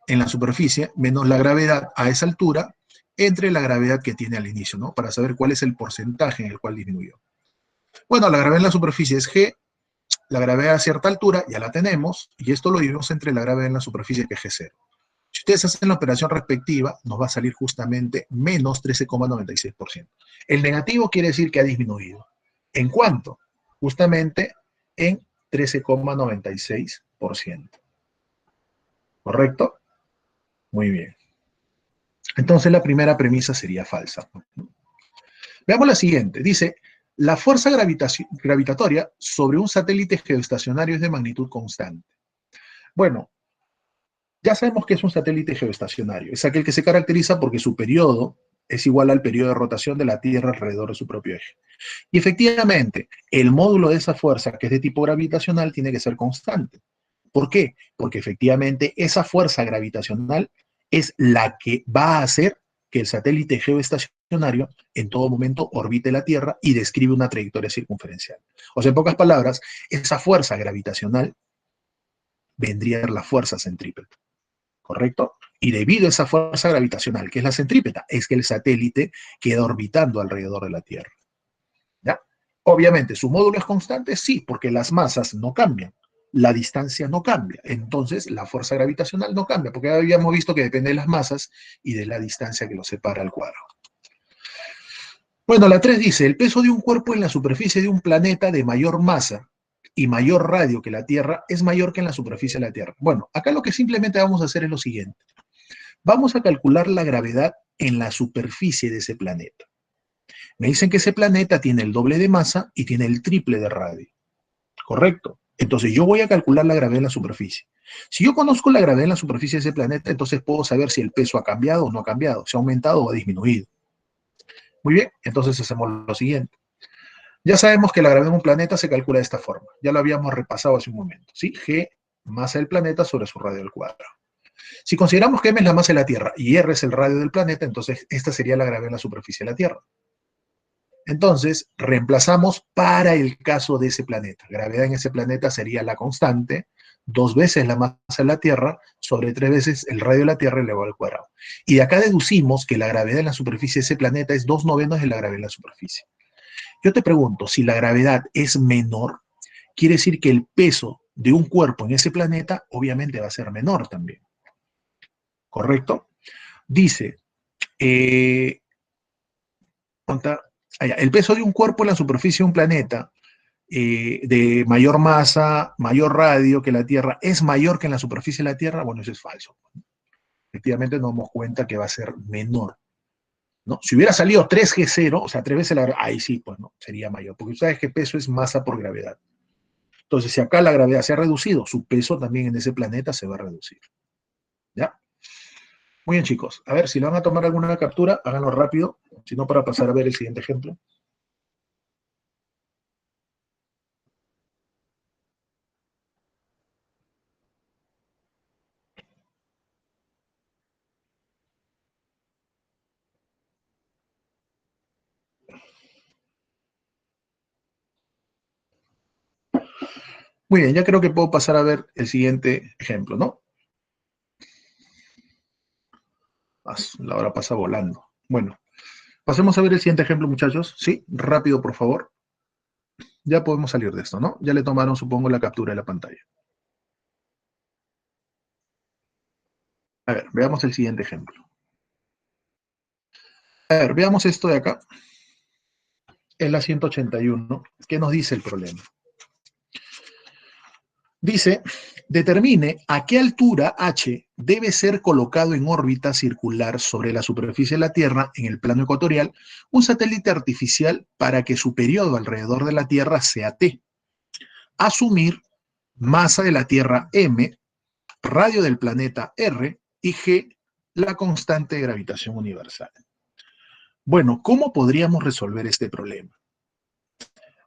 en la superficie, menos la gravedad a esa altura, entre la gravedad que tiene al inicio, ¿no? Para saber cuál es el porcentaje en el cual disminuyó. Bueno, la gravedad en la superficie es G, la gravedad a cierta altura ya la tenemos, y esto lo dividimos entre la gravedad en la superficie que es G0. Si ustedes hacen la operación respectiva, nos va a salir justamente menos 13,96%. El negativo quiere decir que ha disminuido. ¿En cuánto? Justamente en 13,96%. ¿Correcto? Muy bien. Entonces la primera premisa sería falsa. Veamos la siguiente. Dice, la fuerza gravitatoria sobre un satélite geoestacionario es de magnitud constante. Bueno, ya sabemos que es un satélite geoestacionario. Es aquel que se caracteriza porque su periodo es igual al periodo de rotación de la Tierra alrededor de su propio eje. Y efectivamente, el módulo de esa fuerza, que es de tipo gravitacional, tiene que ser constante. ¿Por qué? Porque efectivamente esa fuerza gravitacional es la que va a hacer que el satélite geoestacionario en todo momento orbite la Tierra y describe una trayectoria circunferencial. O sea, en pocas palabras, esa fuerza gravitacional vendría a ser la fuerza centrípeta, ¿correcto? Y debido a esa fuerza gravitacional, que es la centrípeta, es que el satélite queda orbitando alrededor de la Tierra. ¿Ya? Obviamente, ¿su módulo es constante? Sí, porque las masas no cambian, la distancia no cambia, entonces la fuerza gravitacional no cambia, porque habíamos visto que depende de las masas y de la distancia que lo separa al cuadro. Bueno, la 3 dice, el peso de un cuerpo en la superficie de un planeta de mayor masa y mayor radio que la Tierra es mayor que en la superficie de la Tierra. Bueno, acá lo que simplemente vamos a hacer es lo siguiente. Vamos a calcular la gravedad en la superficie de ese planeta. Me dicen que ese planeta tiene el doble de masa y tiene el triple de radio. ¿Correcto? Entonces yo voy a calcular la gravedad en la superficie. Si yo conozco la gravedad en la superficie de ese planeta, entonces puedo saber si el peso ha cambiado o no ha cambiado, si ha aumentado o ha disminuido. Muy bien, entonces hacemos lo siguiente. Ya sabemos que la gravedad de un planeta se calcula de esta forma. Ya lo habíamos repasado hace un momento. ¿Sí? G, masa del planeta sobre su radio al cuadrado. Si consideramos que m es la masa de la Tierra y r es el radio del planeta, entonces esta sería la gravedad en la superficie de la Tierra. Entonces, reemplazamos para el caso de ese planeta. Gravedad en ese planeta sería la constante, 2 veces la masa de la Tierra, sobre 3 veces el radio de la Tierra elevado al cuadrado. Y de acá deducimos que la gravedad en la superficie de ese planeta es 2/9 de la gravedad en la superficie. Yo te pregunto, si la gravedad es menor, quiere decir que el peso de un cuerpo en ese planeta obviamente va a ser menor también. ¿Correcto? Dice, el peso de un cuerpo en la superficie de un planeta de mayor masa, mayor radio que la Tierra, es mayor que en la superficie de la Tierra. Bueno, eso es falso. Efectivamente nos damos cuenta que va a ser menor, ¿no? Si hubiera salido 3G0, o sea, 3 veces la gravedad, ahí sí, pues no, sería mayor, porque sabes que peso es masa por gravedad. Entonces, si acá la gravedad se ha reducido, su peso también en ese planeta se va a reducir. ¿Ya? Muy bien, chicos. A ver, si le van a tomar alguna captura, háganlo rápido, si no para pasar a ver el siguiente ejemplo. Muy bien, ya creo que puedo pasar a ver el siguiente ejemplo, ¿no? La hora pasa volando. Bueno, pasemos a ver el siguiente ejemplo, muchachos. Sí, rápido, por favor. Ya podemos salir de esto, ¿no? Ya le tomaron, supongo, la captura de la pantalla. A ver, veamos el siguiente ejemplo. A ver, veamos esto de acá. Es la 181. ¿Qué nos dice el problema? Dice, determine a qué altura h debe ser colocado en órbita circular sobre la superficie de la Tierra en el plano ecuatorial un satélite artificial para que su periodo alrededor de la Tierra sea t. Asumir masa de la Tierra m, radio del planeta r y g, la constante de gravitación universal. Bueno, ¿cómo podríamos resolver este problema?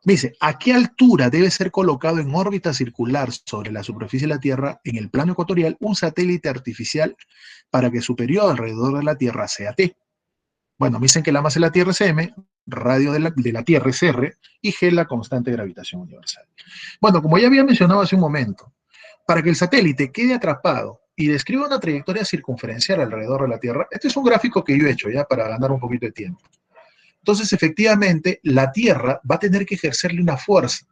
Me dice, ¿a qué altura debe ser colocado en órbita circular sobre la superficie de la Tierra en el plano ecuatorial un satélite artificial para que su periodo alrededor de la Tierra sea t? Bueno, me dicen que la masa de la Tierra es m, radio de la Tierra es r y g la constante de gravitación universal. Bueno, como ya había mencionado hace un momento, para que el satélite quede atrapado y describa una trayectoria circunferencial alrededor de la Tierra, este es un gráfico que yo he hecho ya para ganar un poquito de tiempo. Entonces, efectivamente, la Tierra va a tener que ejercerle una fuerza.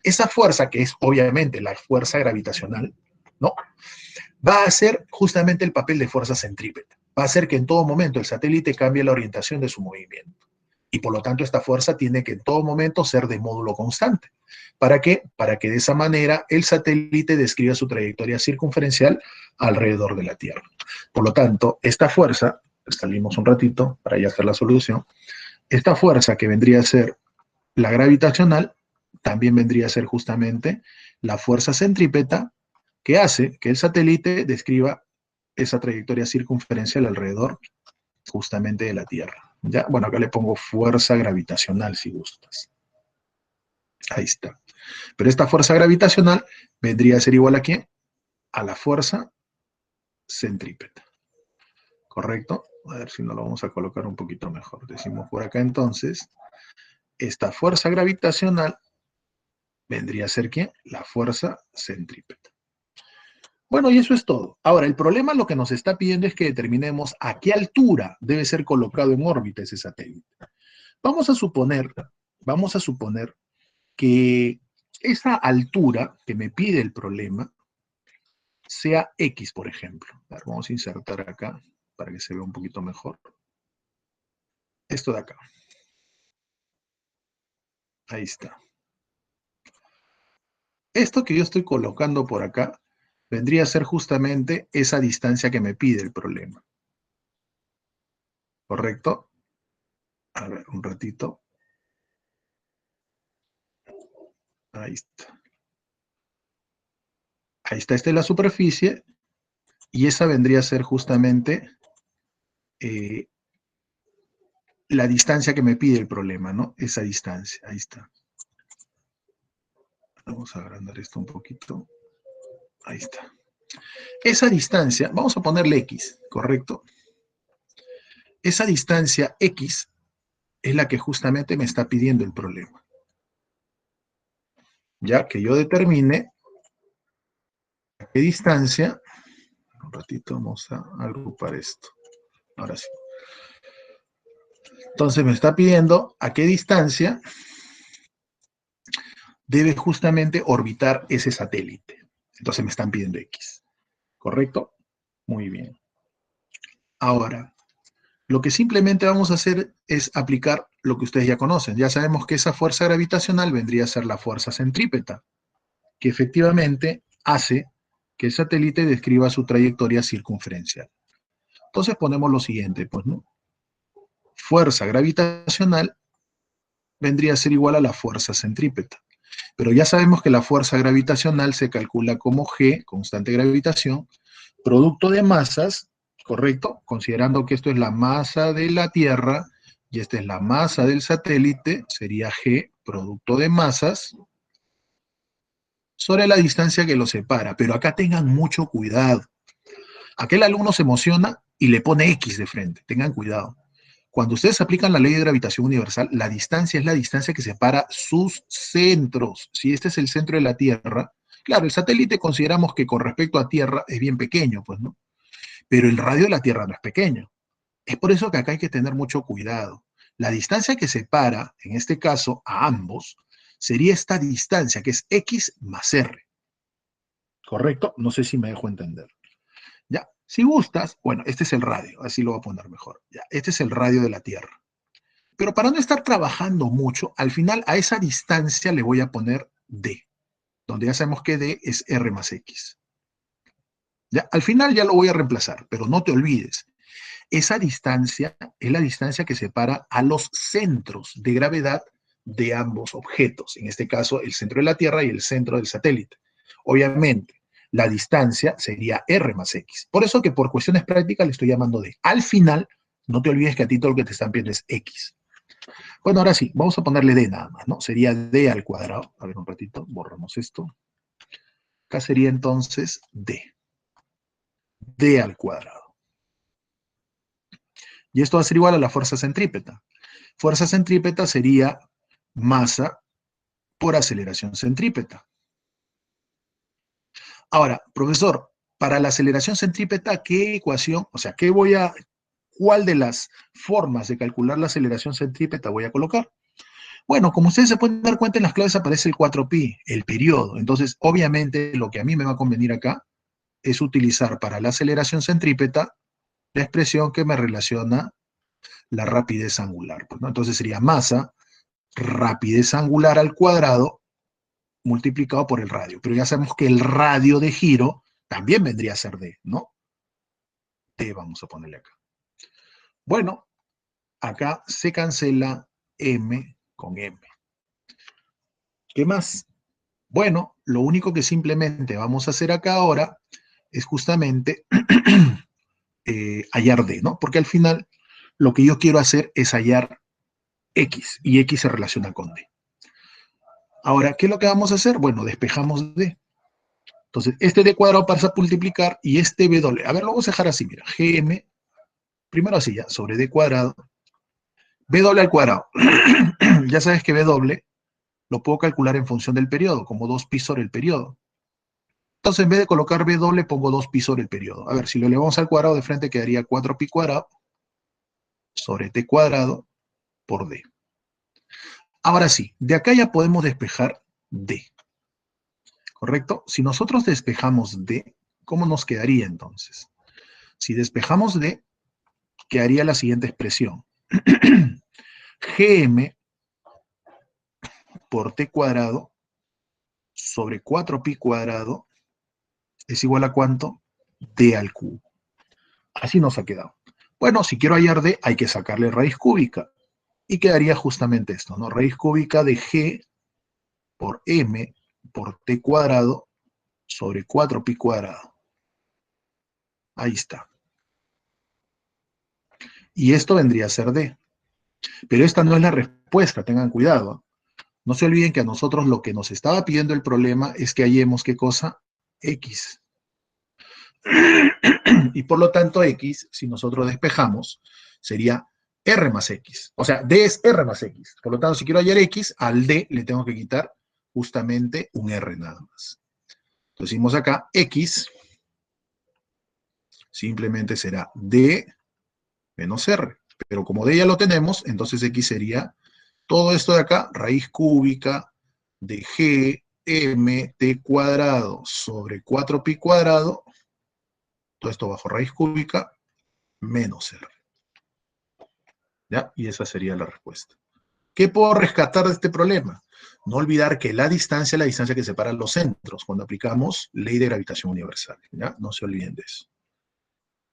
Esa fuerza, que es obviamente la fuerza gravitacional, ¿no? Va a hacer justamente el papel de fuerza centrípeta. Va a hacer que en todo momento el satélite cambie la orientación de su movimiento. Y por lo tanto, esta fuerza tiene que en todo momento ser de módulo constante. ¿Para qué? Para que de esa manera el satélite describa su trayectoria circunferencial alrededor de la Tierra. Por lo tanto, esta fuerza, salimos un ratito para ya hacer la solución, esta fuerza que vendría a ser la gravitacional, también vendría a ser justamente la fuerza centrípeta que hace que el satélite describa esa trayectoria circunferencial alrededor justamente de la Tierra. ¿Ya? Bueno, acá le pongo fuerza gravitacional si gustas. Ahí está. Pero esta fuerza gravitacional vendría a ser igual a ¿quién? A la fuerza centrípeta. ¿correcto? A ver si nos lo vamos a colocar un poquito mejor. Decimos por acá entonces, esta fuerza gravitacional vendría a ser ¿qué? La fuerza centrípeta. Bueno, y eso es todo. Ahora, el problema lo que nos está pidiendo es que determinemos a qué altura debe ser colocado en órbita ese satélite. Vamos a suponer que esa altura que me pide el problema sea X, por ejemplo. A ver, vamos a insertar acá para que se vea un poquito mejor. Esto de acá. Ahí está. Esto que yo estoy colocando por acá vendría a ser justamente esa distancia que me pide el problema. ¿Correcto? A ver, un ratito. Ahí está. Ahí está, esta es la superficie y esa vendría a ser justamente eh, la distancia que me pide el problema, ¿no? Esa distancia, ahí está. Vamos a agrandar esto un poquito. Ahí está. Esa distancia, vamos a ponerle X, ¿correcto? Esa distancia X es la que justamente me está pidiendo el problema. Ya que yo determine a qué distancia, un ratito vamos a agrupar esto. Ahora sí. Entonces me está pidiendo a qué distancia debe justamente orbitar ese satélite. Entonces me están pidiendo X. ¿Correcto? Muy bien. Ahora, lo que simplemente vamos a hacer es aplicar lo que ustedes ya conocen. Ya sabemos que esa fuerza gravitacional vendría a ser la fuerza centrípeta, que efectivamente hace que el satélite describa su trayectoria circunferencial. Entonces ponemos lo siguiente, pues, ¿no? Fuerza gravitacional vendría a ser igual a la fuerza centrípeta. Pero ya sabemos que la fuerza gravitacional se calcula como G, constante de gravitación, producto de masas, ¿correcto? Considerando que esto es la masa de la Tierra y esta es la masa del satélite, sería G, producto de masas, sobre la distancia que los separa. Pero acá tengan mucho cuidado. Aquel alumno se emociona y le pone X de frente. Tengan cuidado. Cuando ustedes aplican la ley de gravitación universal, la distancia es la distancia que separa sus centros. Si este es el centro de la Tierra, claro, el satélite consideramos que con respecto a Tierra es bien pequeño, pues, ¿no? Pero el radio de la Tierra no es pequeño. Es por eso que acá hay que tener mucho cuidado. La distancia que separa, en este caso, a ambos, sería esta distancia, que es X más R. ¿Correcto? No sé si me dejo entender. Ya, si gustas, bueno, este es el radio, así lo voy a poner mejor. Ya, este es el radio de la Tierra. Pero para no estar trabajando mucho, al final a esa distancia le voy a poner D, donde ya sabemos que D es R más X. Ya, al final ya lo voy a reemplazar, pero no te olvides, esa distancia es la distancia que separa a los centros de gravedad de ambos objetos, en este caso el centro de la Tierra y el centro del satélite. Obviamente, la distancia sería R más X. Por eso que por cuestiones prácticas le estoy llamando D. Al final, no te olvides que a ti todo lo que te están pidiendo es X. Bueno, ahora sí, vamos a ponerle D nada más, ¿no? Sería D al cuadrado. A ver un ratito, borramos esto. Acá sería entonces D. D al cuadrado. Y esto va a ser igual a la fuerza centrípeta. Fuerza centrípeta sería masa por aceleración centrípeta. Ahora, profesor, para la aceleración centrípeta, ¿qué ecuación, o sea, cuál de las formas de calcular la aceleración centrípeta voy a colocar? Bueno, como ustedes se pueden dar cuenta, en las claves aparece el 4pi, el periodo. Entonces, obviamente, lo que a mí me va a convenir acá es utilizar para la aceleración centrípeta la expresión que me relaciona la rapidez angular, pues, ¿no? Entonces sería masa, rapidez angular al cuadrado, multiplicado por el radio. Pero ya sabemos que el radio de giro también vendría a ser D, ¿no? D vamos a ponerle acá. Bueno, acá se cancela M con M. ¿Qué más? Bueno, lo único que simplemente vamos a hacer acá ahora es justamente hallar D, ¿no? Porque al final lo que yo quiero hacer es hallar X, y X se relaciona con D. Ahora, ¿qué es lo que vamos a hacer? Bueno, despejamos D. Entonces, este D cuadrado pasa a multiplicar y este W. A ver, lo vamos a dejar así, mira. GM Primero así ya, sobre d cuadrado, b doble al cuadrado. Ya sabes que b doble lo puedo calcular en función del periodo, como 2pi sobre el periodo. Entonces, en vez de colocar b doble, pongo 2pi sobre el periodo. A ver, si lo elevamos al cuadrado de frente, quedaría 4pi cuadrado sobre t cuadrado por d. Ahora sí, de acá ya podemos despejar d. ¿Correcto? Si nosotros despejamos d, ¿cómo nos quedaría entonces? Si despejamos d, quedaría la siguiente expresión. Gm por t cuadrado sobre 4pi cuadrado es igual a ¿cuánto? D al cubo. Así nos ha quedado. Bueno, si quiero hallar d, hay que sacarle raíz cúbica. Y quedaría justamente esto, ¿no? Raíz cúbica de g por m por t cuadrado sobre 4pi cuadrado. Ahí está. Y esto vendría a ser d. Pero esta no es la respuesta, tengan cuidado. No se olviden que a nosotros lo que nos estaba pidiendo el problema es que hallemos, ¿qué cosa? X. Y por lo tanto X, si nosotros despejamos, sería R más X. O sea, D es R más X. Por lo tanto, si quiero hallar X, al D le tengo que quitar justamente un R nada más. Entonces decimos acá, X simplemente será D menos R. Pero como D ya lo tenemos, entonces X sería todo esto de acá, raíz cúbica de G M T cuadrado sobre 4pi cuadrado, todo esto bajo raíz cúbica, menos R. ¿Ya? Y esa sería la respuesta. ¿Qué puedo rescatar de este problema? No olvidar que la distancia es la distancia que separa los centros cuando aplicamos ley de gravitación universal. ¿Ya? No se olviden de eso.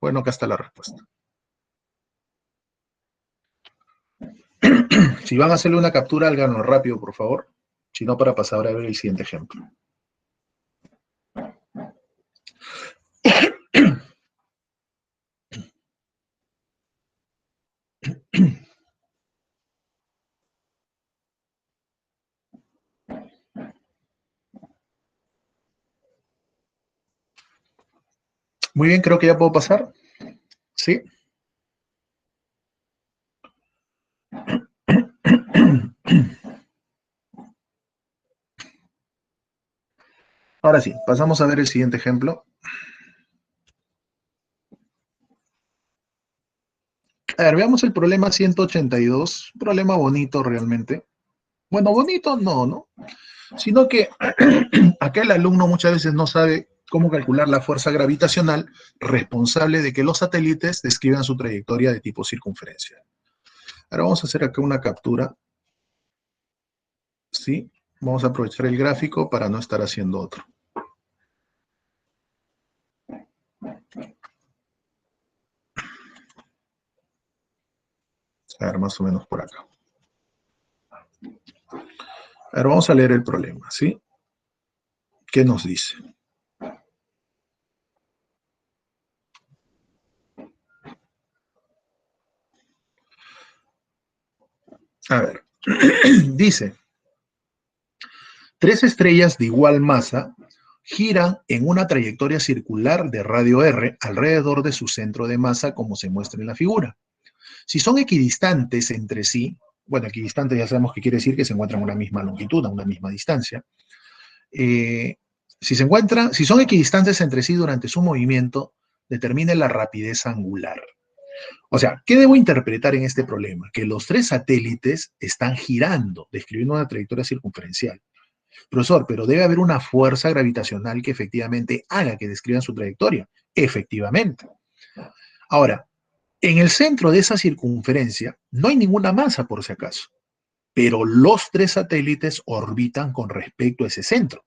Bueno, acá está la respuesta. Si van a hacerle una captura, háganlo rápido, por favor. Si no, para pasar a ver el siguiente ejemplo. Muy bien, creo que ya puedo pasar. ¿Sí? Ahora sí, pasamos a ver el siguiente ejemplo. A ver, veamos el problema 182. Un problema bonito realmente. Bueno, bonito no, ¿no? Sino que acá el alumno muchas veces no sabe cómo calcular la fuerza gravitacional responsable de que los satélites describan su trayectoria de tipo circunferencial. Ahora vamos a hacer acá una captura. ¿Sí? Vamos a aprovechar el gráfico para no estar haciendo otro. A ver, más o menos por acá. A ver, vamos a leer el problema, ¿sí? ¿Qué nos dice? A ver, dice, 3 estrellas de igual masa giran en una trayectoria circular de radio r alrededor de su centro de masa como se muestra en la figura. Si son equidistantes entre sí, bueno, equidistantes ya sabemos que quiere decir que se encuentran a una misma longitud, a una misma distancia. Si son equidistantes entre sí durante su movimiento, determine la rapidez angular. O sea, ¿qué debo interpretar en este problema? Que los 3 satélites están girando, describiendo una trayectoria circunferencial. Profesor, pero debe haber una fuerza gravitacional que efectivamente haga que describan su trayectoria. Efectivamente. Ahora, en el centro de esa circunferencia no hay ninguna masa por si acaso, pero los 3 satélites orbitan con respecto a ese centro.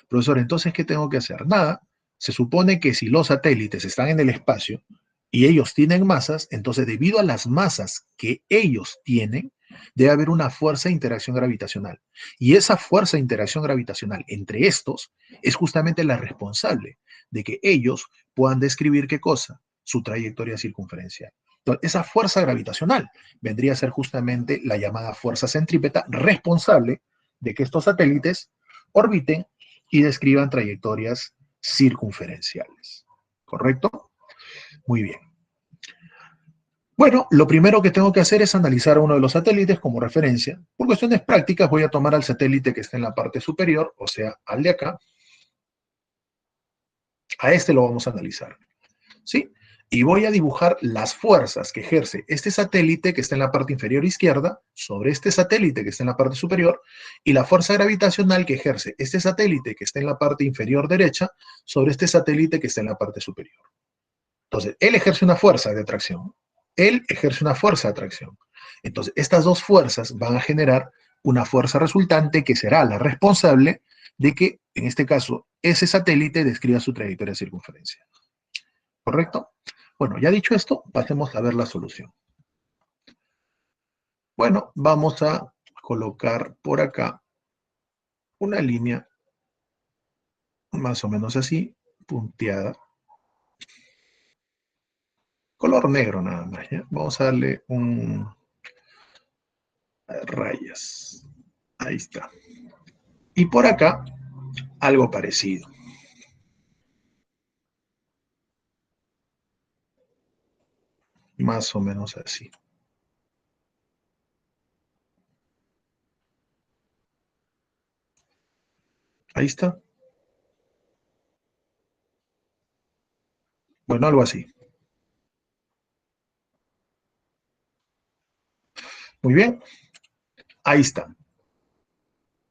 Profesor, entonces, ¿qué tengo que hacer? Nada. Se supone que si los satélites están en el espacio y ellos tienen masas, entonces debido a las masas que ellos tienen, debe haber una fuerza de interacción gravitacional. Y esa fuerza de interacción gravitacional entre estos es justamente la responsable de que ellos puedan describir qué cosa, su trayectoria circunferencial. Entonces, esa fuerza gravitacional vendría a ser justamente la llamada fuerza centrípeta responsable de que estos satélites orbiten y describan trayectorias circunferenciales. ¿Correcto? Muy bien. Bueno, lo primero que tengo que hacer es analizar uno de los satélites como referencia. Por cuestiones prácticas voy a tomar al satélite que está en la parte superior, o sea, al de acá. A este lo vamos a analizar, ¿sí? Y voy a dibujar las fuerzas que ejerce este satélite que está en la parte inferior izquierda sobre este satélite que está en la parte superior y la fuerza gravitacional que ejerce este satélite que está en la parte inferior derecha sobre este satélite que está en la parte superior. Entonces, él ejerce una fuerza de atracción, él ejerce una fuerza de atracción. Entonces, estas dos fuerzas van a generar una fuerza resultante que será la responsable de que, en este caso, ese satélite describa su trayectoria de circunferencia. ¿Correcto? Bueno, ya dicho esto, pasemos a ver la solución. Bueno, vamos a colocar por acá una línea más o menos así, punteada. Color negro nada más, ¿ya? Vamos a darle un rayas. Ahí está. Y por acá, algo parecido. Más o menos así. Ahí está. Bueno, algo así. Muy bien. Ahí está.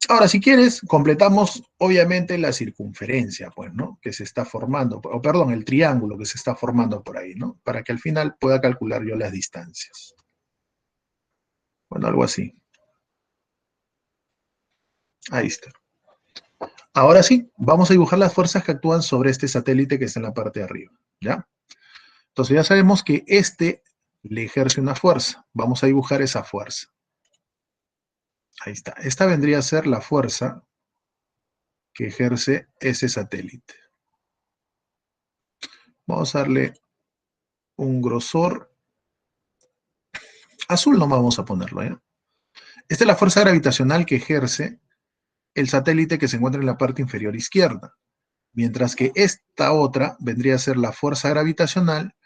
Ahora, si quieres, completamos obviamente la circunferencia, pues, ¿no? Que se está formando, o perdón, el triángulo que se está formando por ahí, ¿no? Para que al final pueda calcular yo las distancias. Bueno, algo así. Ahí está. Ahora sí, vamos a dibujar las fuerzas que actúan sobre este satélite que está en la parte de arriba, ¿ya? Entonces ya sabemos que este le ejerce una fuerza. Vamos a dibujar esa fuerza. Ahí está. Esta vendría a ser la fuerza que ejerce ese satélite. Vamos a darle un grosor azul, nomás vamos a ponerlo, ¿ya? Esta es la fuerza gravitacional que ejerce el satélite que se encuentra en la parte inferior izquierda, mientras que esta otra vendría a ser la fuerza gravitacional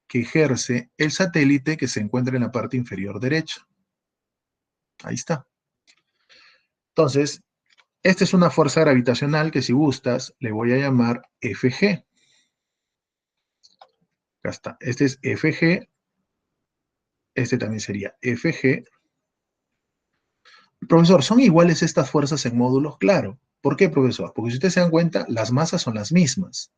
que ejerce el satélite que se encuentra en la parte inferior derecha. Ahí está. Entonces, esta es una fuerza gravitacional que si gustas le voy a llamar FG. Acá está. Este es FG. Este también sería FG. Profesor, ¿son iguales estas fuerzas en módulos? Claro. ¿Por qué, profesor? Porque si ustedes se dan cuenta, las masas son las mismas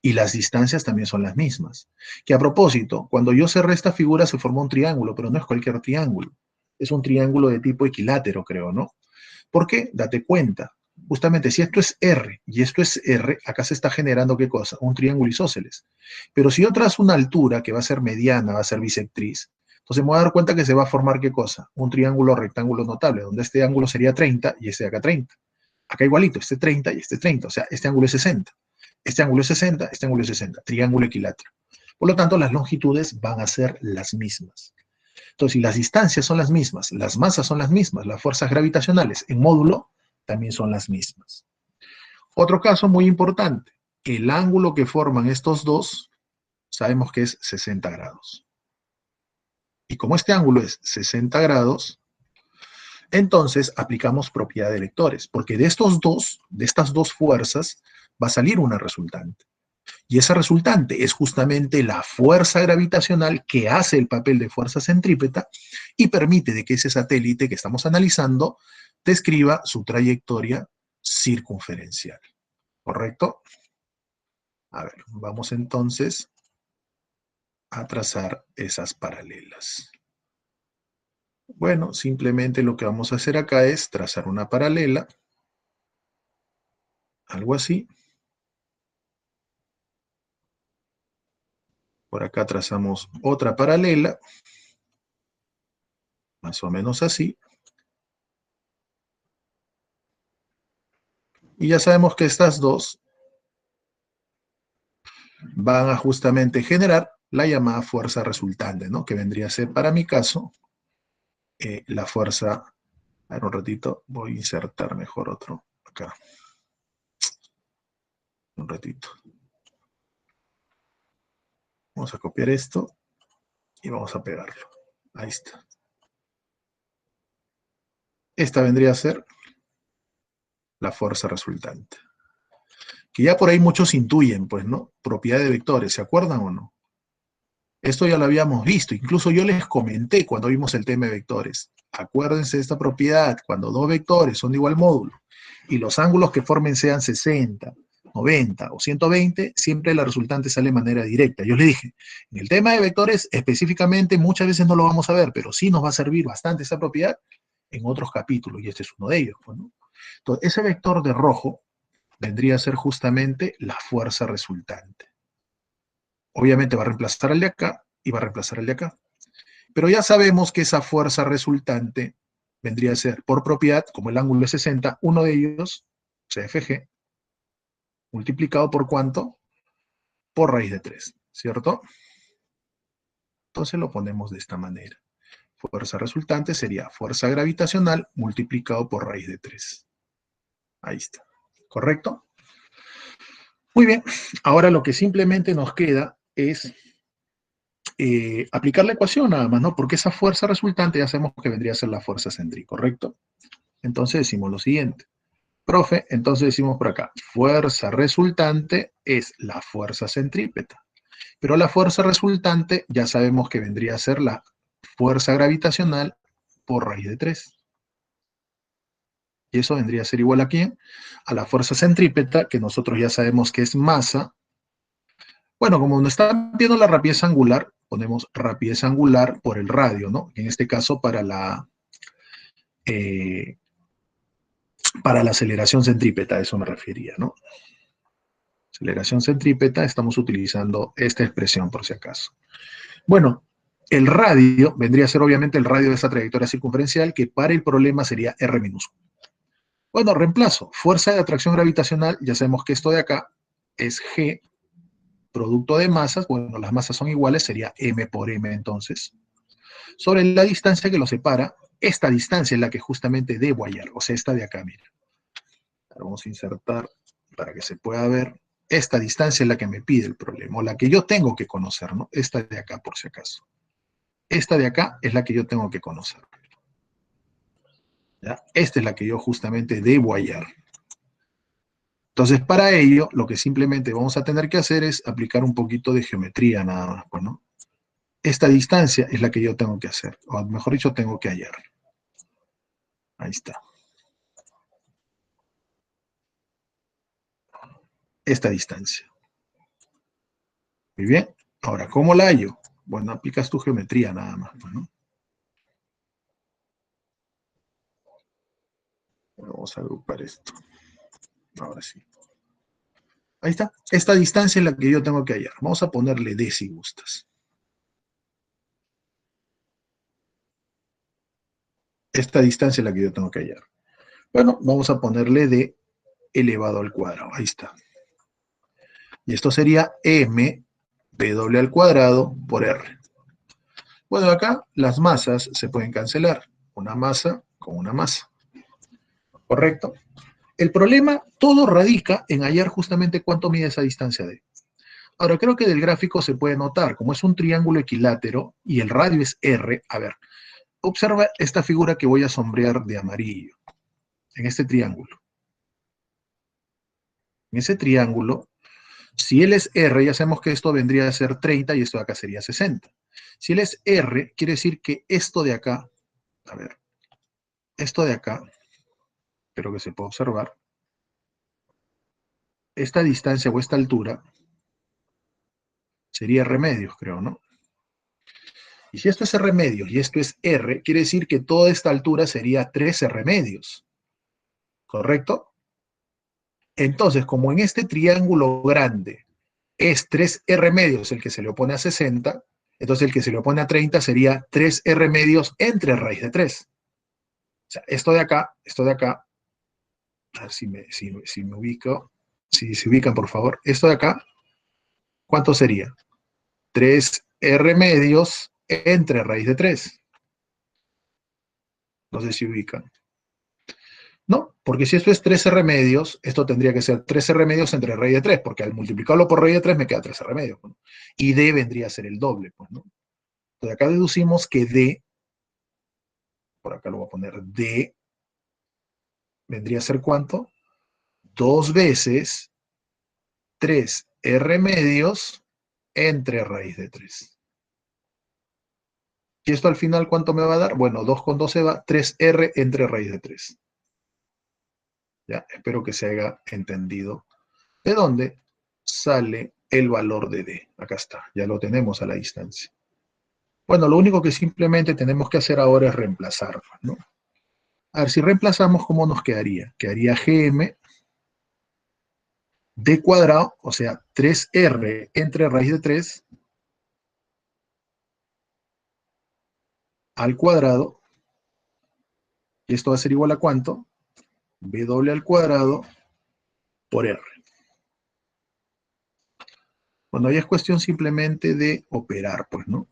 y las distancias también son las mismas. Que a propósito, cuando yo cerré esta figura se formó un triángulo, pero no es cualquier triángulo. Es un triángulo de tipo equilátero, creo, ¿no? ¿Por qué? Date cuenta. Justamente, si esto es R y esto es R, acá se está generando, ¿qué cosa? Un triángulo isósceles. Pero si yo trazo una altura que va a ser mediana, va a ser bisectriz, entonces me voy a dar cuenta que se va a formar, ¿qué cosa? Un triángulo rectángulo notable, donde este ángulo sería 30 y este de acá 30. Acá igualito, este 30 y este 30, o sea, este ángulo es 60. Este ángulo es 60, este ángulo es 60, triángulo equilátero. Por lo tanto, las longitudes van a ser las mismas. Entonces, si las distancias son las mismas, las masas son las mismas, las fuerzas gravitacionales en módulo también son las mismas. Otro caso muy importante, el ángulo que forman estos dos, sabemos que es 60 grados. Y como este ángulo es 60 grados, entonces aplicamos propiedad de vectores, porque de estas dos fuerzas, va a salir una resultante. Y esa resultante es justamente la fuerza gravitacional que hace el papel de fuerza centrípeta y permite de que ese satélite que estamos analizando describa su trayectoria circunferencial. ¿Correcto? A ver, vamos entonces a trazar esas paralelas. Bueno, simplemente lo que vamos a hacer acá es trazar una paralela, algo así. Por acá trazamos otra paralela, más o menos así. Y ya sabemos que estas dos van a justamente generar la llamada fuerza resultante, ¿no? Que vendría a ser, para mi caso, la fuerza. A ver, un ratito, voy a insertar mejor otro acá. Un ratito. Vamos a copiar esto Y vamos a pegarlo. Ahí está. Esta vendría a ser la fuerza resultante. Que ya por ahí muchos intuyen, pues, ¿no? Propiedad de vectores, ¿se acuerdan o no? Esto ya lo habíamos visto, incluso yo les comenté cuando vimos el tema de vectores. Acuérdense de esta propiedad, cuando dos vectores son de igual módulo y los ángulos que formen sean 60, 90 o 120, siempre la resultante sale de manera directa. Yo les dije, en el tema de vectores específicamente muchas veces no lo vamos a ver, pero sí nos va a servir bastante esa propiedad en otros capítulos, y este es uno de ellos, pues, ¿no? Entonces, ese vector de rojo vendría a ser justamente la fuerza resultante. Obviamente va a reemplazar al de acá y va a reemplazar al de acá. Pero ya sabemos que esa fuerza resultante vendría a ser, por propiedad, como el ángulo es 60, uno de ellos, CFG, multiplicado por ¿cuánto? Por raíz de 3, ¿cierto? Entonces lo ponemos de esta manera. Fuerza resultante sería fuerza gravitacional multiplicado por raíz de 3. Ahí está. ¿Correcto? Muy bien. Ahora lo que simplemente nos queda es aplicar la ecuación nada más, ¿no? Porque esa fuerza resultante ya sabemos que vendría a ser la fuerza centrípeta, ¿correcto? Entonces decimos lo siguiente. Profe, entonces decimos por acá, fuerza resultante es la fuerza centrípeta. Pero la fuerza resultante ya sabemos que vendría a ser la fuerza gravitacional por raíz de 3. Y eso vendría a ser igual a ¿quién? A la fuerza centrípeta, que nosotros ya sabemos que es masa. Bueno, como nos está viendo la rapidez angular, ponemos rapidez angular por el radio, ¿no? En este caso eh, para la aceleración centrípeta, a eso me refería, ¿no? Aceleración centrípeta, estamos utilizando esta expresión por si acaso. Bueno, el radio vendría a ser obviamente el radio de esta trayectoria circunferencial, que para el problema sería R minúsculo. Bueno, reemplazo. Fuerza de atracción gravitacional, ya sabemos que esto de acá es G, producto de masas. Bueno, las masas son iguales, sería M por M entonces. Sobre la distancia que lo separa, esta distancia es la que justamente debo hallar, o sea, esta de acá, mira. Ahora vamos a insertar para que se pueda ver. Esta distancia es la que me pide el problema, o la que yo tengo que conocer, ¿no? Esta de acá, por si acaso. Esta de acá es la que yo tengo que conocer. ¿Ya? Esta es la que yo justamente debo hallar. Entonces, para ello, lo que simplemente vamos a tener que hacer es aplicar un poquito de geometría nada más, pues, ¿no? Esta distancia es la que yo tengo que hacer, o mejor dicho, tengo que hallar. Ahí está. Esta distancia. Muy bien. Ahora, ¿cómo la hallo? Bueno, aplicas tu geometría nada más, pues, ¿no? Vamos a agrupar esto. Ahora sí. Ahí está. Esta distancia es la que yo tengo que hallar. Vamos a ponerle D si gustas. Esta distancia es la que yo tengo que hallar. Bueno, vamos a ponerle D elevado al cuadrado. Ahí está. Y esto sería M W al cuadrado por R. Bueno, acá las masas se pueden cancelar. Una masa con una masa. ¿Correcto? El problema, todo radica en hallar justamente cuánto mide esa distancia D. Ahora, creo que del gráfico se puede notar, como es un triángulo equilátero y el radio es R, a ver, observa esta figura que voy a sombrear de amarillo, en este triángulo. En ese triángulo, si él es R, ya sabemos que esto vendría a ser 30 y esto de acá sería 60. Si él es R, quiere decir que esto de acá, a ver, esto de acá, espero que se pueda observar, esta distancia o esta altura sería R medios, creo, ¿no? Y si esto es R medios y esto es R, quiere decir que toda esta altura sería 3 R medios, ¿correcto? Entonces, como en este triángulo grande es 3 R medios el que se le opone a 60, entonces el que se le opone a 30 sería 3 R medios entre raíz de 3. O sea, esto de acá, a ver si me ubico, si se ubican por favor, esto de acá, ¿cuánto sería? 3 R medios entre raíz de 3. No sé si ubican. No, porque si esto es 13 remedios, esto tendría que ser 13 remedios entre raíz de 3, porque al multiplicarlo por raíz de 3 me queda 13 remedios, ¿no? Y D vendría a ser el doble, pues, ¿no? Entonces acá deducimos que D, por acá lo voy a poner, D vendría a ser ¿cuánto? 2 veces 3R medios entre raíz de 3. ¿Y esto al final cuánto me va a dar? Bueno, 2 con 2 se va, 3R entre raíz de 3. ¿Ya? Espero que se haya entendido. ¿De dónde sale el valor de D? Acá está, ya lo tenemos a la distancia. Bueno, lo único que simplemente tenemos que hacer ahora es reemplazar, ¿no? A ver, si reemplazamos, ¿cómo nos quedaría? Quedaría GM D cuadrado, o sea, 3R entre raíz de 3 al cuadrado, y esto va a ser igual a ¿cuánto? W al cuadrado por R. Bueno, ahí es cuestión simplemente de operar, pues, ¿no?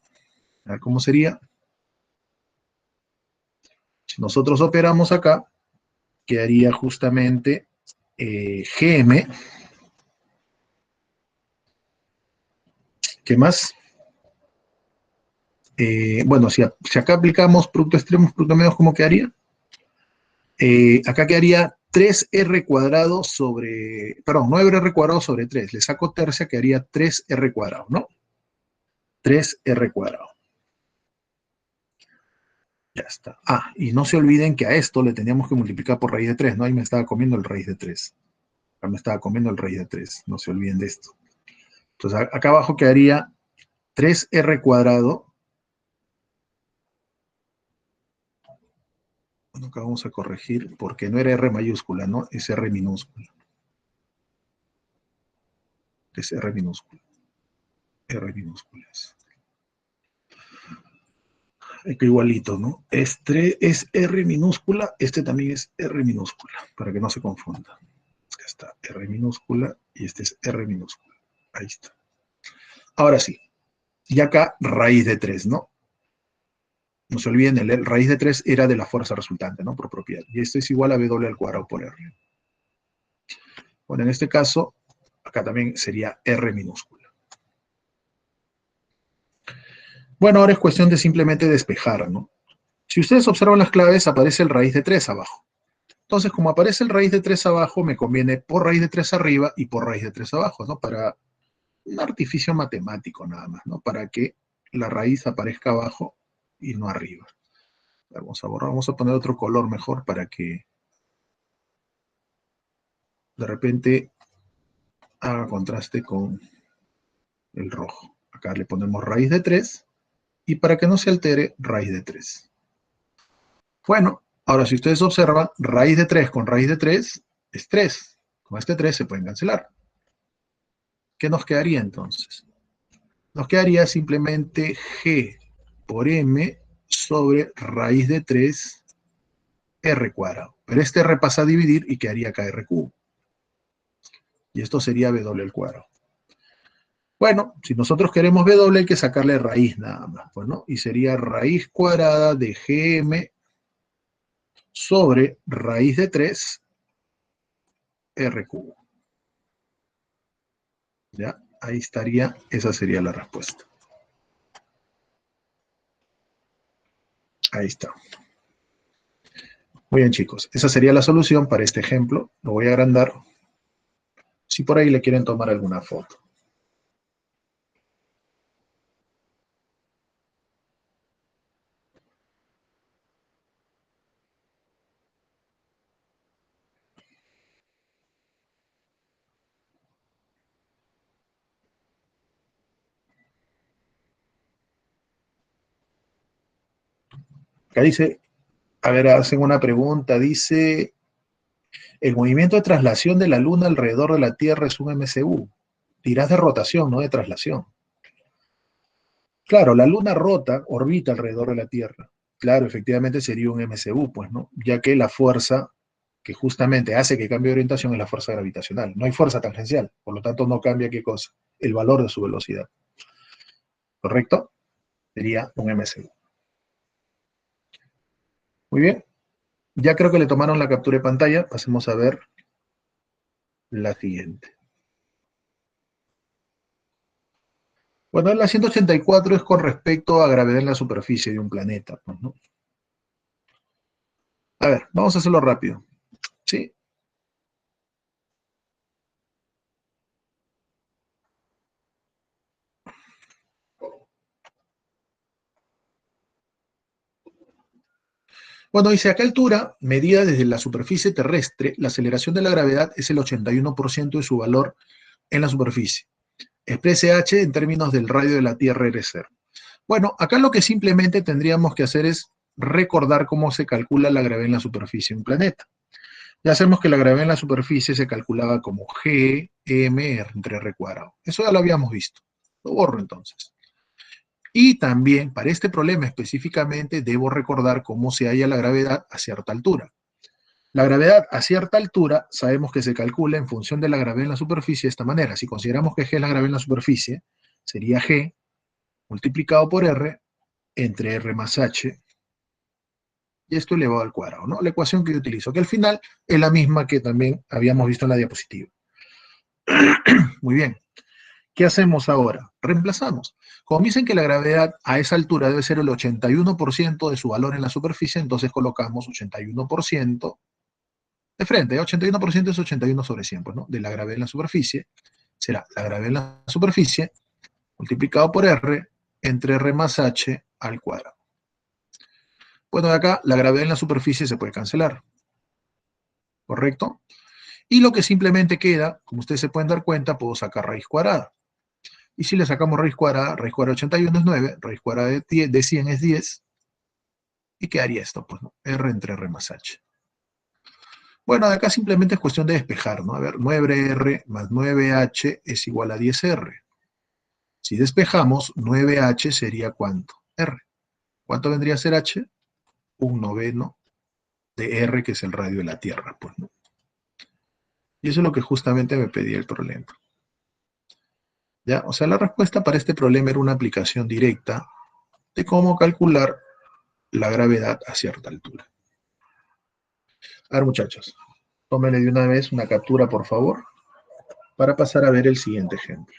A ver cómo sería. Si nosotros operamos acá, quedaría justamente GM. ¿Qué más? Bueno, si acá aplicamos producto extremos, producto medios, ¿cómo quedaría? Acá quedaría 3R cuadrado sobre, perdón, 9R cuadrado sobre 3. Le saco tercia, quedaría 3R cuadrado, ¿no? 3R cuadrado. Ya está. Ah, y no se olviden que a esto le teníamos que multiplicar por raíz de 3, ¿no? Ahí me estaba comiendo el raíz de 3. Acá me estaba comiendo el raíz de 3. No se olviden de esto. Entonces, acá abajo quedaría 3R cuadrado. Bueno, acá vamos a corregir porque no era R mayúscula, ¿no? Es R minúscula. Es R minúscula. R minúscula es. Que igualito, ¿no? Este es R minúscula, este también es R minúscula, para que no se confunda. Acá está R minúscula y este es R minúscula. Ahí está. Ahora sí, y acá raíz de 3, ¿no? No se olviden, el raíz de 3 era de la fuerza resultante, ¿no? Por propiedad. Y esto es igual a W al cuadrado por R. Bueno, en este caso, acá también sería R minúscula. Bueno, ahora es cuestión de simplemente despejar, ¿no? Si ustedes observan las claves, aparece el raíz de 3 abajo. Entonces, como aparece el raíz de 3 abajo, me conviene por raíz de 3 arriba y por raíz de 3 abajo, ¿no? Para un artificio matemático nada más, ¿no? Para que la raíz aparezca abajo y no arriba. Vamos a borrar, vamos a poner otro color mejor para que de repente haga contraste con el rojo. Acá le ponemos raíz de 3 y para que no se altere, raíz de 3. Bueno, ahora si ustedes observan, raíz de 3 con raíz de 3 es 3. Con este 3 se pueden cancelar. ¿Qué nos quedaría entonces? Nos quedaría simplemente G por M sobre raíz de 3 R cuadrado. Pero este R pasa a dividir y quedaría acá R cubo. Y esto sería W al cuadrado. Bueno, si nosotros queremos W hay que sacarle raíz nada más, pues, ¿no? Y sería raíz cuadrada de GM sobre raíz de 3 R cubo. ¿Ya? Ahí estaría, esa sería la respuesta. Ahí está. Muy bien, chicos. Esa sería la solución para este ejemplo. Lo voy a agrandar. Si por ahí le quieren tomar alguna foto. Acá dice, a ver, hacen una pregunta. Dice, el movimiento de traslación de la Luna alrededor de la Tierra es un MCU. Dirás de rotación, no de traslación. Claro, la Luna rota, orbita alrededor de la Tierra. Claro, efectivamente sería un MCU, pues, ¿no? Ya que la fuerza que justamente hace que cambie de orientación es la fuerza gravitacional. No hay fuerza tangencial, por lo tanto no cambia qué cosa, el valor de su velocidad. ¿Correcto? Sería un MCU. Muy bien. Ya creo que le tomaron la captura de pantalla. Pasemos a ver la siguiente. Bueno, la 184 es con respecto a gravedad en la superficie de un planeta, pues, ¿no? A ver, vamos a hacerlo rápido, ¿sí? Bueno, dice, a qué altura, medida desde la superficie terrestre, la aceleración de la gravedad es el 81% de su valor en la superficie. Exprese h en términos del radio de la Tierra R0. Bueno, acá lo que simplemente tendríamos que hacer es recordar cómo se calcula la gravedad en la superficie de un planeta. Ya sabemos que la gravedad en la superficie se calculaba como G, M, R entre R cuadrado. Eso ya lo habíamos visto. Lo borro entonces. Y también, para este problema específicamente, debo recordar cómo se halla la gravedad a cierta altura. La gravedad a cierta altura sabemos que se calcula en función de la gravedad en la superficie de esta manera. Si consideramos que G es la gravedad en la superficie, sería G multiplicado por R entre R más H, y esto elevado al cuadrado, ¿no? La ecuación que yo utilizo, que al final es la misma que también habíamos visto en la diapositiva. Muy bien. ¿Qué hacemos ahora? Reemplazamos. Como dicen que la gravedad a esa altura debe ser el 81% de su valor en la superficie, entonces colocamos 81% de frente. 81% es 81 sobre 100, pues, ¿no? De la gravedad en la superficie. Será la gravedad en la superficie multiplicado por R entre R más H al cuadrado. Bueno, de acá la gravedad en la superficie se puede cancelar, ¿correcto? Y lo que simplemente queda, como ustedes se pueden dar cuenta, puedo sacar raíz cuadrada. Y si le sacamos raíz cuadrada de 81 es 9, raíz cuadrada de 100 es 10, y quedaría esto, pues, ¿no? R entre R más H. Bueno, de acá simplemente es cuestión de despejar, ¿no? A ver, 9R más 9H es igual a 10R. Si despejamos, 9H sería ¿cuánto? R. ¿Cuánto vendría a ser H? Un noveno de R, que es el radio de la Tierra, pues, ¿no? Y eso es lo que justamente me pedía el problema. ¿Ya? O sea, la respuesta para este problema era una aplicación directa de cómo calcular la gravedad a cierta altura. A ver, muchachos, tómenle de una vez una captura, por favor, para pasar a ver el siguiente ejemplo.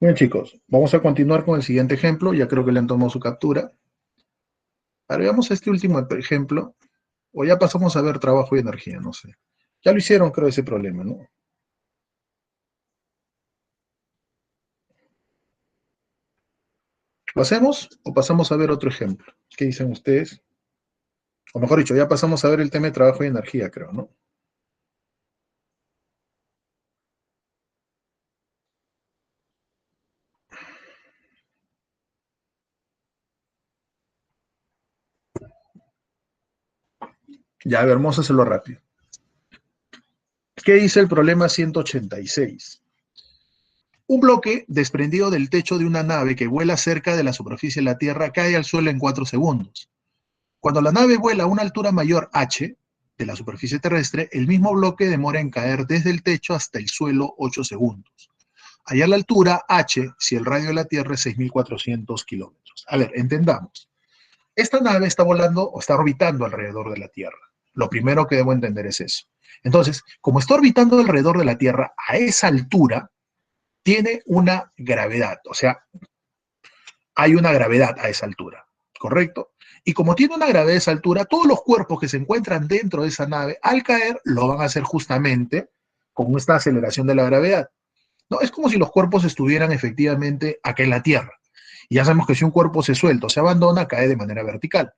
Bien, chicos, vamos a continuar con el siguiente ejemplo. Ya creo que le han tomado su captura. Ahora veamos este último ejemplo, o ya pasamos a ver trabajo y energía, no sé. Ya lo hicieron, creo, ese problema, ¿no? ¿Lo hacemos o pasamos a ver otro ejemplo? ¿Qué dicen ustedes? O mejor dicho, ya pasamos a ver el tema de trabajo y energía, creo, ¿no? Ya, a ver, vamos a hacerlo rápido. ¿Qué dice el problema 186? Un bloque desprendido del techo de una nave que vuela cerca de la superficie de la Tierra cae al suelo en 4 segundos. Cuando la nave vuela a una altura mayor h de la superficie terrestre, el mismo bloque demora en caer desde el techo hasta el suelo 8 segundos. Allá la altura h, si el radio de la Tierra es 6.400 kilómetros. A ver, entendamos. Esta nave está volando o está orbitando alrededor de la Tierra. Lo primero que debo entender es eso. Entonces, como está orbitando alrededor de la Tierra a esa altura, tiene una gravedad, o sea, hay una gravedad a esa altura, ¿correcto? Y como tiene una gravedad a esa altura, todos los cuerpos que se encuentran dentro de esa nave, al caer, lo van a hacer justamente con esta aceleración de la gravedad. ¿No? Es como si los cuerpos estuvieran efectivamente acá en la Tierra. Y ya sabemos que si un cuerpo se suelta o se abandona, cae de manera vertical.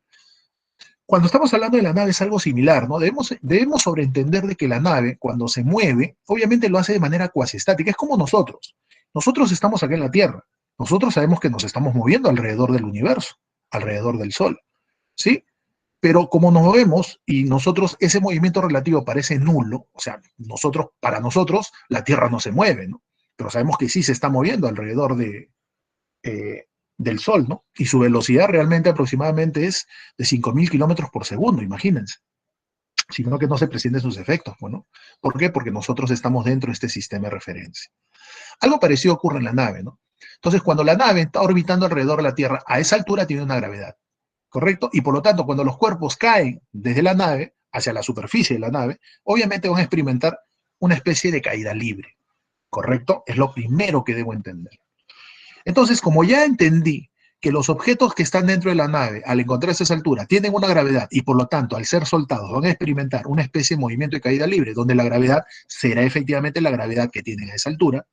Cuando estamos hablando de la nave es algo similar, ¿no? Debemos sobreentender de que la nave, cuando se mueve, obviamente lo hace de manera cuasi estática. Es como nosotros. Nosotros estamos acá en la Tierra. Nosotros sabemos que nos estamos moviendo alrededor del universo, alrededor del Sol, ¿sí? Pero como nos movemos y nosotros, ese movimiento relativo parece nulo, o sea, para nosotros, la Tierra no se mueve, ¿no? Pero sabemos que sí se está moviendo alrededor eh, del Sol, ¿no? Y su velocidad realmente aproximadamente es de 5.000 kilómetros por segundo, imagínense. Sino que no se presienten sus efectos, ¿no? ¿Por qué? Porque nosotros estamos dentro de este sistema de referencia. Algo parecido ocurre en la nave, ¿no? Entonces, cuando la nave está orbitando alrededor de la Tierra, a esa altura tiene una gravedad, ¿correcto? Y por lo tanto, cuando los cuerpos caen desde la nave hacia la superficie de la nave, obviamente van a experimentar una especie de caída libre, ¿correcto? Es lo primero que debo entender. Entonces, como ya entendí que los objetos que están dentro de la nave, al encontrarse a esa altura, tienen una gravedad y por lo tanto, al ser soltados, van a experimentar una especie de movimiento de caída libre, donde la gravedad será efectivamente la gravedad que tienen a esa altura.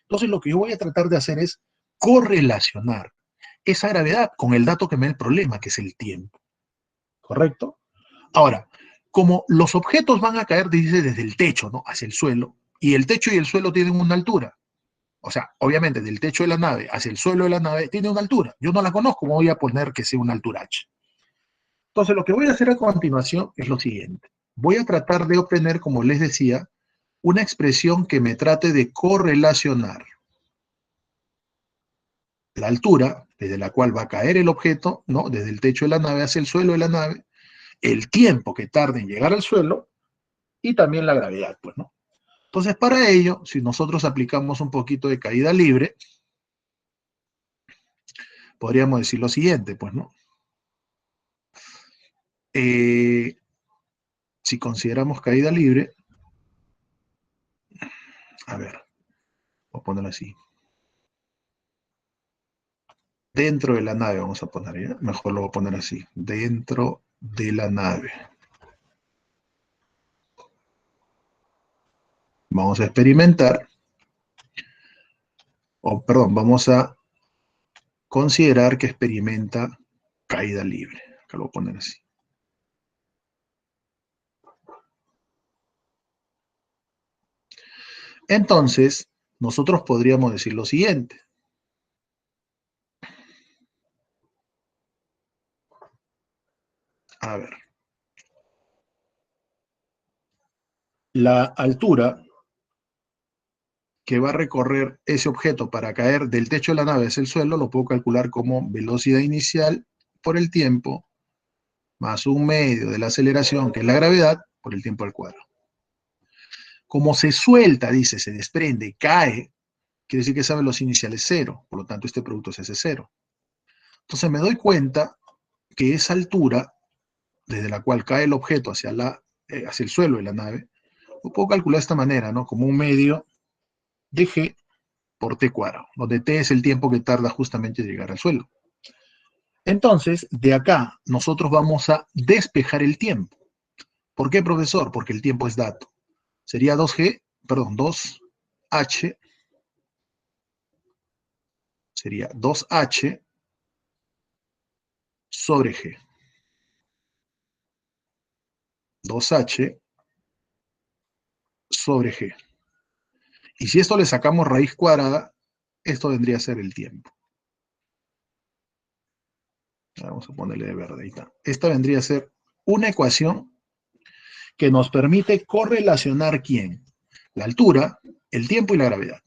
Entonces, lo que yo voy a tratar de hacer es correlacionar esa gravedad con el dato que me da el problema, que es el tiempo. ¿Correcto? Ahora, como los objetos van a caer, dice, desde el techo, ¿no? Hacia el suelo, y el techo y el suelo tienen una altura, o sea, obviamente del techo de la nave hacia el suelo de la nave tiene una altura. Yo no la conozco, voy a poner que sea una altura h. Entonces, lo que voy a hacer a continuación es lo siguiente. Voy a tratar de obtener, como les decía, una expresión que me trate de correlacionar la altura desde la cual va a caer el objeto, ¿no? Desde el techo de la nave hacia el suelo de la nave, el tiempo que tarda en llegar al suelo y también la gravedad, pues, ¿no? Entonces, para ello, si nosotros aplicamos un poquito de caída libre, podríamos decir lo siguiente, pues, ¿no? Si consideramos caída libre, a ver, voy a ponerlo así. Dentro de la nave, vamos a poner, ¿ya? Mejor lo voy a poner así. Dentro de la nave. Vamos a experimentar, o perdón, vamos a considerar que experimenta caída libre. Acá lo voy a poner así. Entonces, nosotros podríamos decir lo siguiente. A ver. La altura que va a recorrer ese objeto para caer del techo de la nave hacia el suelo lo puedo calcular como velocidad inicial por el tiempo más un medio de la aceleración, que es la gravedad, por el tiempo al cuadrado. Como se suelta, dice, se desprende, cae, quiere decir que esa velocidad inicial es cero, por lo tanto este producto es ese cero. Entonces me doy cuenta que esa altura, desde la cual cae el objeto hacia el suelo de la nave, lo puedo calcular de esta manera, ¿no? Como un medio de g por t cuadrado, donde t es el tiempo que tarda justamente en llegar al suelo. Entonces, de acá, nosotros vamos a despejar el tiempo. ¿Por qué, profesor? Porque el tiempo es dato. Sería 2h sería 2h sobre g. 2h sobre g. Y si esto le sacamos raíz cuadrada, esto vendría a ser el tiempo. Vamos a ponerle de verde, ahí está. Esta vendría a ser una ecuación que nos permite correlacionar ¿quién? La altura, el tiempo y la gravedad.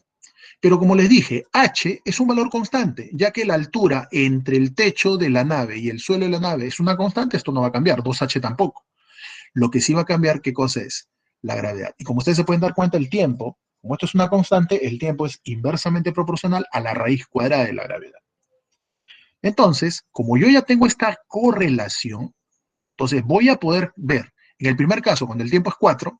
Pero como les dije, h es un valor constante, ya que la altura entre el techo de la nave y el suelo de la nave es una constante, esto no va a cambiar, 2h tampoco. Lo que sí va a cambiar, ¿qué cosa es? La gravedad. Y como ustedes se pueden dar cuenta, el tiempo, como esto es una constante, el tiempo es inversamente proporcional a la raíz cuadrada de la gravedad. Entonces, como yo ya tengo esta correlación, entonces voy a poder ver, en el primer caso, cuando el tiempo es 4,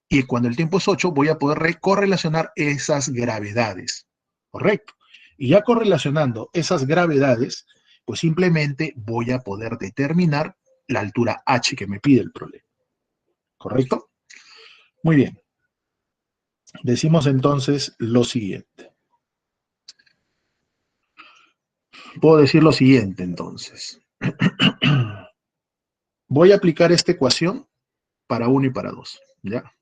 y cuando el tiempo es 8, voy a poder correlacionar esas gravedades, ¿correcto? Y ya correlacionando esas gravedades, pues simplemente voy a poder determinar la altura h que me pide el problema, ¿correcto? Muy bien. Decimos entonces lo siguiente. Puedo decir lo siguiente entonces. voy a aplicar esta ecuación para 1 y para 2, ¿ya?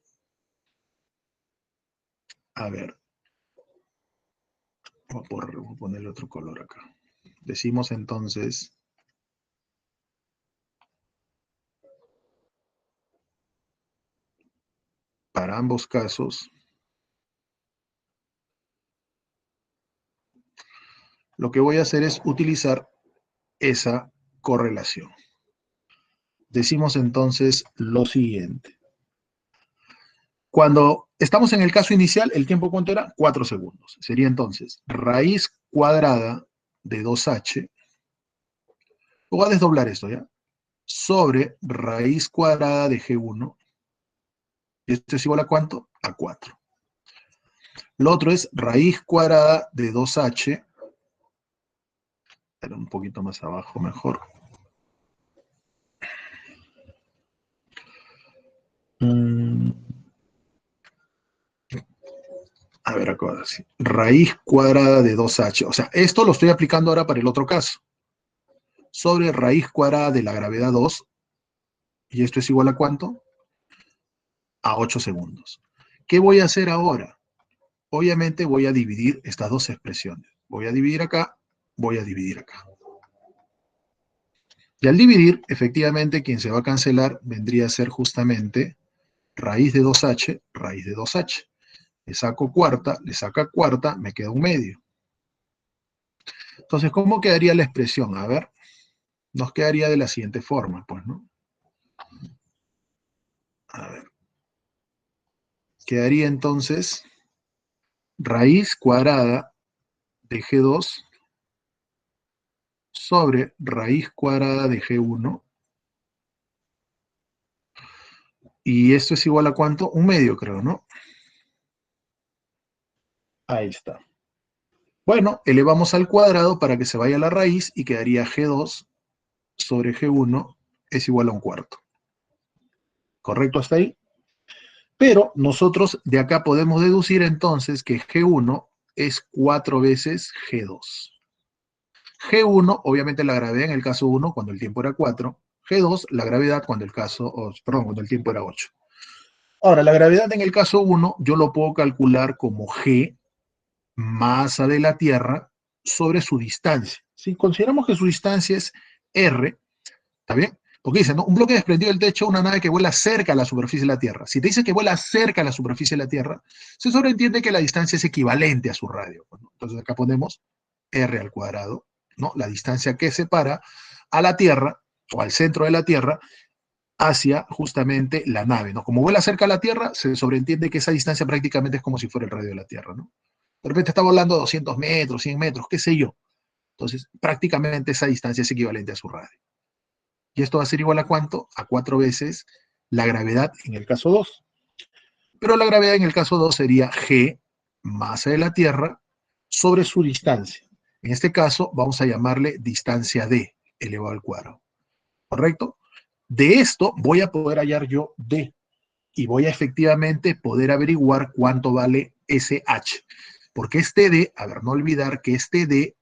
A ver, voy a ponerle otro color acá. Decimos entonces, para ambos casos, lo que voy a hacer es utilizar esa correlación. Decimos entonces lo siguiente. Cuando estamos en el caso inicial, ¿el tiempo cuánto era? 4 segundos. Sería entonces raíz cuadrada de 2h. Voy a desdoblar esto, ¿ya? Sobre raíz cuadrada de G1. ¿Y esto es igual a cuánto? A 4. Lo otro es raíz cuadrada de 2h. Era un poquito más abajo, mejor. A ver, acá sí. Raíz cuadrada de 2h. O sea, esto lo estoy aplicando ahora para el otro caso. Sobre raíz cuadrada de la gravedad 2. ¿Y esto es igual a cuánto? A 8 segundos. ¿Qué voy a hacer ahora? Obviamente voy a dividir estas dos expresiones. Voy a dividir acá, voy a dividir acá. Y al dividir, efectivamente, quien se va a cancelar vendría a ser justamente raíz de 2h, raíz de 2h. Le saco cuarta, le saca cuarta, me queda un medio. Entonces, ¿cómo quedaría la expresión? A ver, nos quedaría de la siguiente forma, pues, ¿no? A ver. Quedaría entonces raíz cuadrada de G2 sobre raíz cuadrada de G1. Y esto es igual a ¿cuánto? Un medio, creo, ¿no? Ahí está. Bueno, elevamos al cuadrado para que se vaya a la raíz y quedaría G2 sobre G1 es igual a un cuarto. ¿Correcto hasta ahí? Pero nosotros de acá podemos deducir entonces que G1 es 4 veces G2. G1, obviamente la gravedad en el caso 1 cuando el tiempo era 4. G2, la gravedad cuando cuando el tiempo era 8. Ahora, la gravedad en el caso 1 yo lo puedo calcular como G, masa de la Tierra, sobre su distancia. Si consideramos que su distancia es R, ¿está bien? Porque dice, ¿no? Un bloque desprendido del techo, una nave que vuela cerca a la superficie de la Tierra. Si te dice que vuela cerca a la superficie de la Tierra, se sobreentiende que la distancia es equivalente a su radio. ¿No? Entonces acá ponemos R al cuadrado, ¿no? La distancia que separa a la Tierra, o al centro de la Tierra, hacia justamente la nave, ¿no? Como vuela cerca a la Tierra, se sobreentiende que esa distancia prácticamente es como si fuera el radio de la Tierra, ¿no? De repente está volando a 200 metros, 100 metros, qué sé yo. Entonces, prácticamente esa distancia es equivalente a su radio. ¿Y esto va a ser igual a cuánto? A 4 veces la gravedad en el caso 2. Pero la gravedad en el caso 2 sería G, masa de la Tierra, sobre su distancia. En este caso, vamos a llamarle distancia D, elevado al cuadrado. ¿Correcto? De esto voy a poder hallar yo D. Y voy a efectivamente poder averiguar cuánto vale ese H. Porque este D, a ver, no olvidar que este D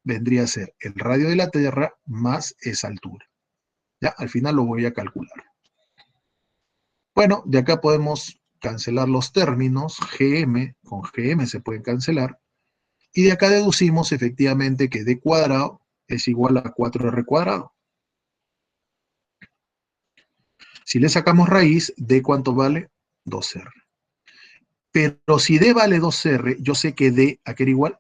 vendría a ser el radio de la Tierra más esa altura. Ya, al final lo voy a calcular. Bueno, de acá podemos cancelar los términos, GM con GM se pueden cancelar, y de acá deducimos efectivamente que D cuadrado es igual a 4R cuadrado. Si le sacamos raíz, D ¿cuánto vale? 2R. Pero si D vale 2R, yo sé que D, ¿a qué era igual?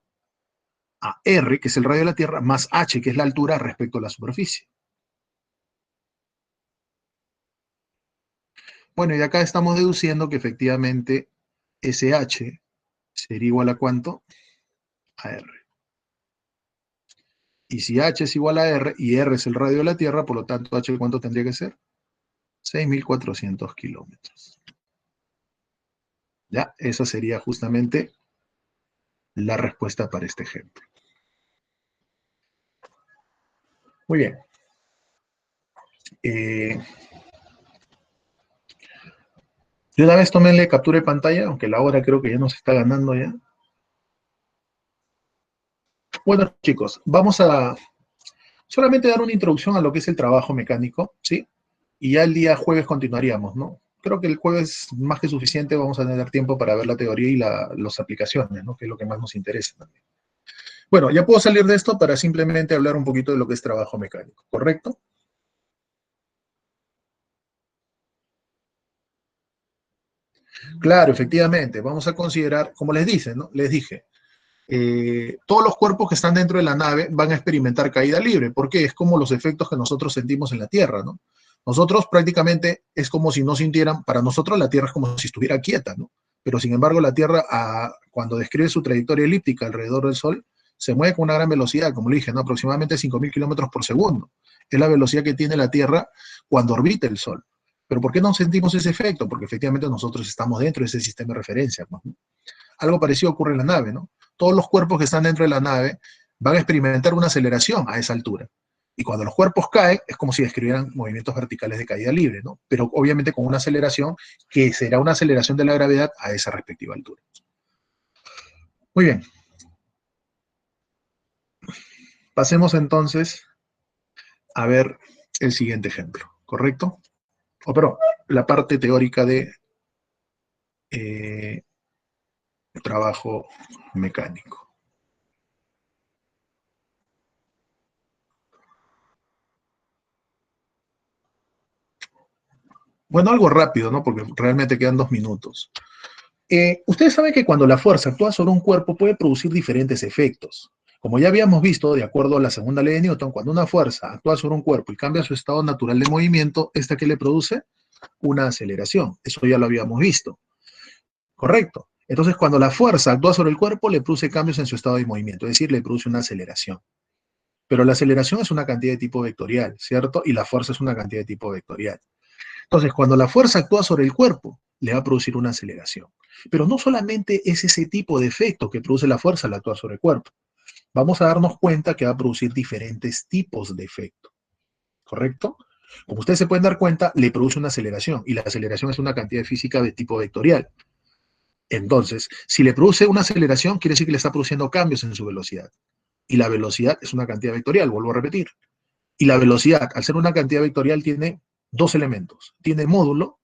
A R, que es el radio de la Tierra, más H, que es la altura respecto a la superficie. Bueno, y de acá estamos deduciendo que efectivamente ese H sería igual a ¿cuánto? A R. Y si H es igual a R, y R es el radio de la Tierra, por lo tanto, H ¿cuánto tendría que ser? 6.400 kilómetros. Ya, esa sería justamente la respuesta para este ejemplo. Muy bien. De una vez tómenle captura de pantalla, aunque la hora creo que ya nos está ganando ya. Bueno, chicos, vamos a solamente dar una introducción a lo que es el trabajo mecánico, ¿sí? y ya el día jueves continuaríamos, ¿no? Creo que el jueves más que suficiente, vamos a tener tiempo para ver la teoría y las aplicaciones, ¿no? Que es lo que más nos interesa también. Bueno, ya puedo salir de esto para simplemente hablar un poquito de lo que es trabajo mecánico, ¿correcto? Claro, efectivamente, vamos a considerar, como les dice, ¿no? Les dije, todos los cuerpos que están dentro de la nave van a experimentar caída libre, porque es como los efectos que nosotros sentimos en la Tierra, ¿no? Nosotros prácticamente es como si no sintieran, para nosotros la Tierra es como si estuviera quieta, ¿no? Pero sin embargo la Tierra, cuando describe su trayectoria elíptica alrededor del Sol, se mueve con una gran velocidad, como le dije, ¿no? Aproximadamente 5.000 kilómetros por segundo. Es la velocidad que tiene la Tierra cuando orbita el Sol. Pero ¿por qué no sentimos ese efecto? Porque efectivamente nosotros estamos dentro de ese sistema de referencia, ¿no? Algo parecido ocurre en la nave, ¿no? Todos los cuerpos que están dentro de la nave van a experimentar una aceleración a esa altura. Y cuando los cuerpos caen, es como si describieran movimientos verticales de caída libre, ¿no? Pero obviamente con una aceleración que será una aceleración de la gravedad a esa respectiva altura. Muy bien. Pasemos entonces a ver el siguiente ejemplo, ¿correcto? O perdón, la parte teórica de eh, trabajo mecánico. Bueno, algo rápido, ¿no? Porque realmente quedan 2 minutos. Ustedes saben que cuando la fuerza actúa sobre un cuerpo puede producir diferentes efectos. Como ya habíamos visto, de acuerdo a la segunda ley de Newton, cuando una fuerza actúa sobre un cuerpo y cambia su estado natural de movimiento, ¿esta qué le produce? Una aceleración. Eso ya lo habíamos visto. Correcto. Entonces, cuando la fuerza actúa sobre el cuerpo, le produce cambios en su estado de movimiento, es decir, le produce una aceleración. Pero la aceleración es una cantidad de tipo vectorial, ¿cierto? Y la fuerza es una cantidad de tipo vectorial. Entonces, cuando la fuerza actúa sobre el cuerpo, le va a producir una aceleración. Pero no solamente es ese tipo de efecto que produce la fuerza al actuar sobre el cuerpo. Vamos a darnos cuenta que va a producir diferentes tipos de efecto. ¿Correcto? Como ustedes se pueden dar cuenta, le produce una aceleración y la aceleración es una cantidad física de tipo vectorial. Entonces, si le produce una aceleración, quiere decir que le está produciendo cambios en su velocidad. Y la velocidad es una cantidad vectorial, vuelvo a repetir. Y la velocidad, al ser una cantidad vectorial, tiene dos elementos. Tiene módulo,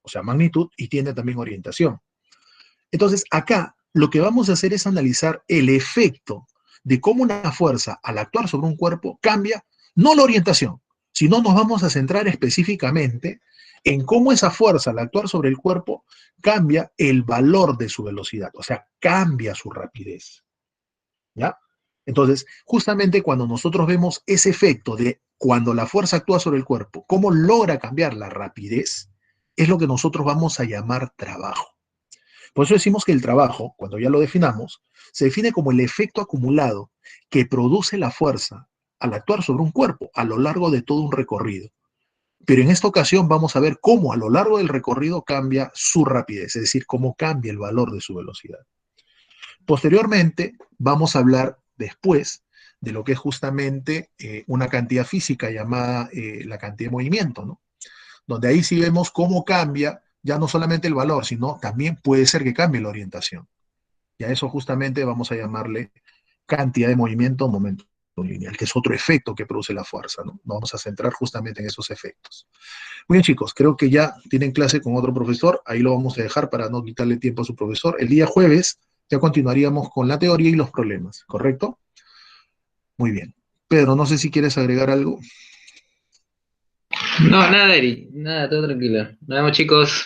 o sea, magnitud, y tiene también orientación. Entonces, acá lo que vamos a hacer es analizar el efecto de cómo una fuerza al actuar sobre un cuerpo cambia, no la orientación, sino nos vamos a centrar específicamente en cómo esa fuerza al actuar sobre el cuerpo cambia el valor de su velocidad, o sea, cambia su rapidez. ¿Ya? Entonces, justamente cuando nosotros vemos ese efecto de cuando la fuerza actúa sobre el cuerpo, cómo logra cambiar la rapidez, es lo que nosotros vamos a llamar trabajo. Por eso decimos que el trabajo, cuando ya lo definamos, se define como el efecto acumulado que produce la fuerza al actuar sobre un cuerpo a lo largo de todo un recorrido. Pero en esta ocasión vamos a ver cómo a lo largo del recorrido cambia su rapidez, es decir, cómo cambia el valor de su velocidad. Posteriormente, vamos a hablar después de lo que es justamente una cantidad física llamada la cantidad de movimiento, ¿no? Donde ahí sí vemos cómo cambia ya no solamente el valor, sino también puede ser que cambie la orientación. Y a eso justamente vamos a llamarle cantidad de movimiento o momento lineal, que es otro efecto que produce la fuerza, ¿no? Nos vamos a centrar justamente en esos efectos. Muy bien, chicos, creo que ya tienen clase con otro profesor, ahí lo vamos a dejar para no quitarle tiempo a su profesor. El día jueves ya continuaríamos con la teoría y los problemas, ¿correcto? Muy bien. Pedro, no sé si quieres agregar algo. No, nada, Eri, nada, todo tranquilo. Nos vemos, chicos.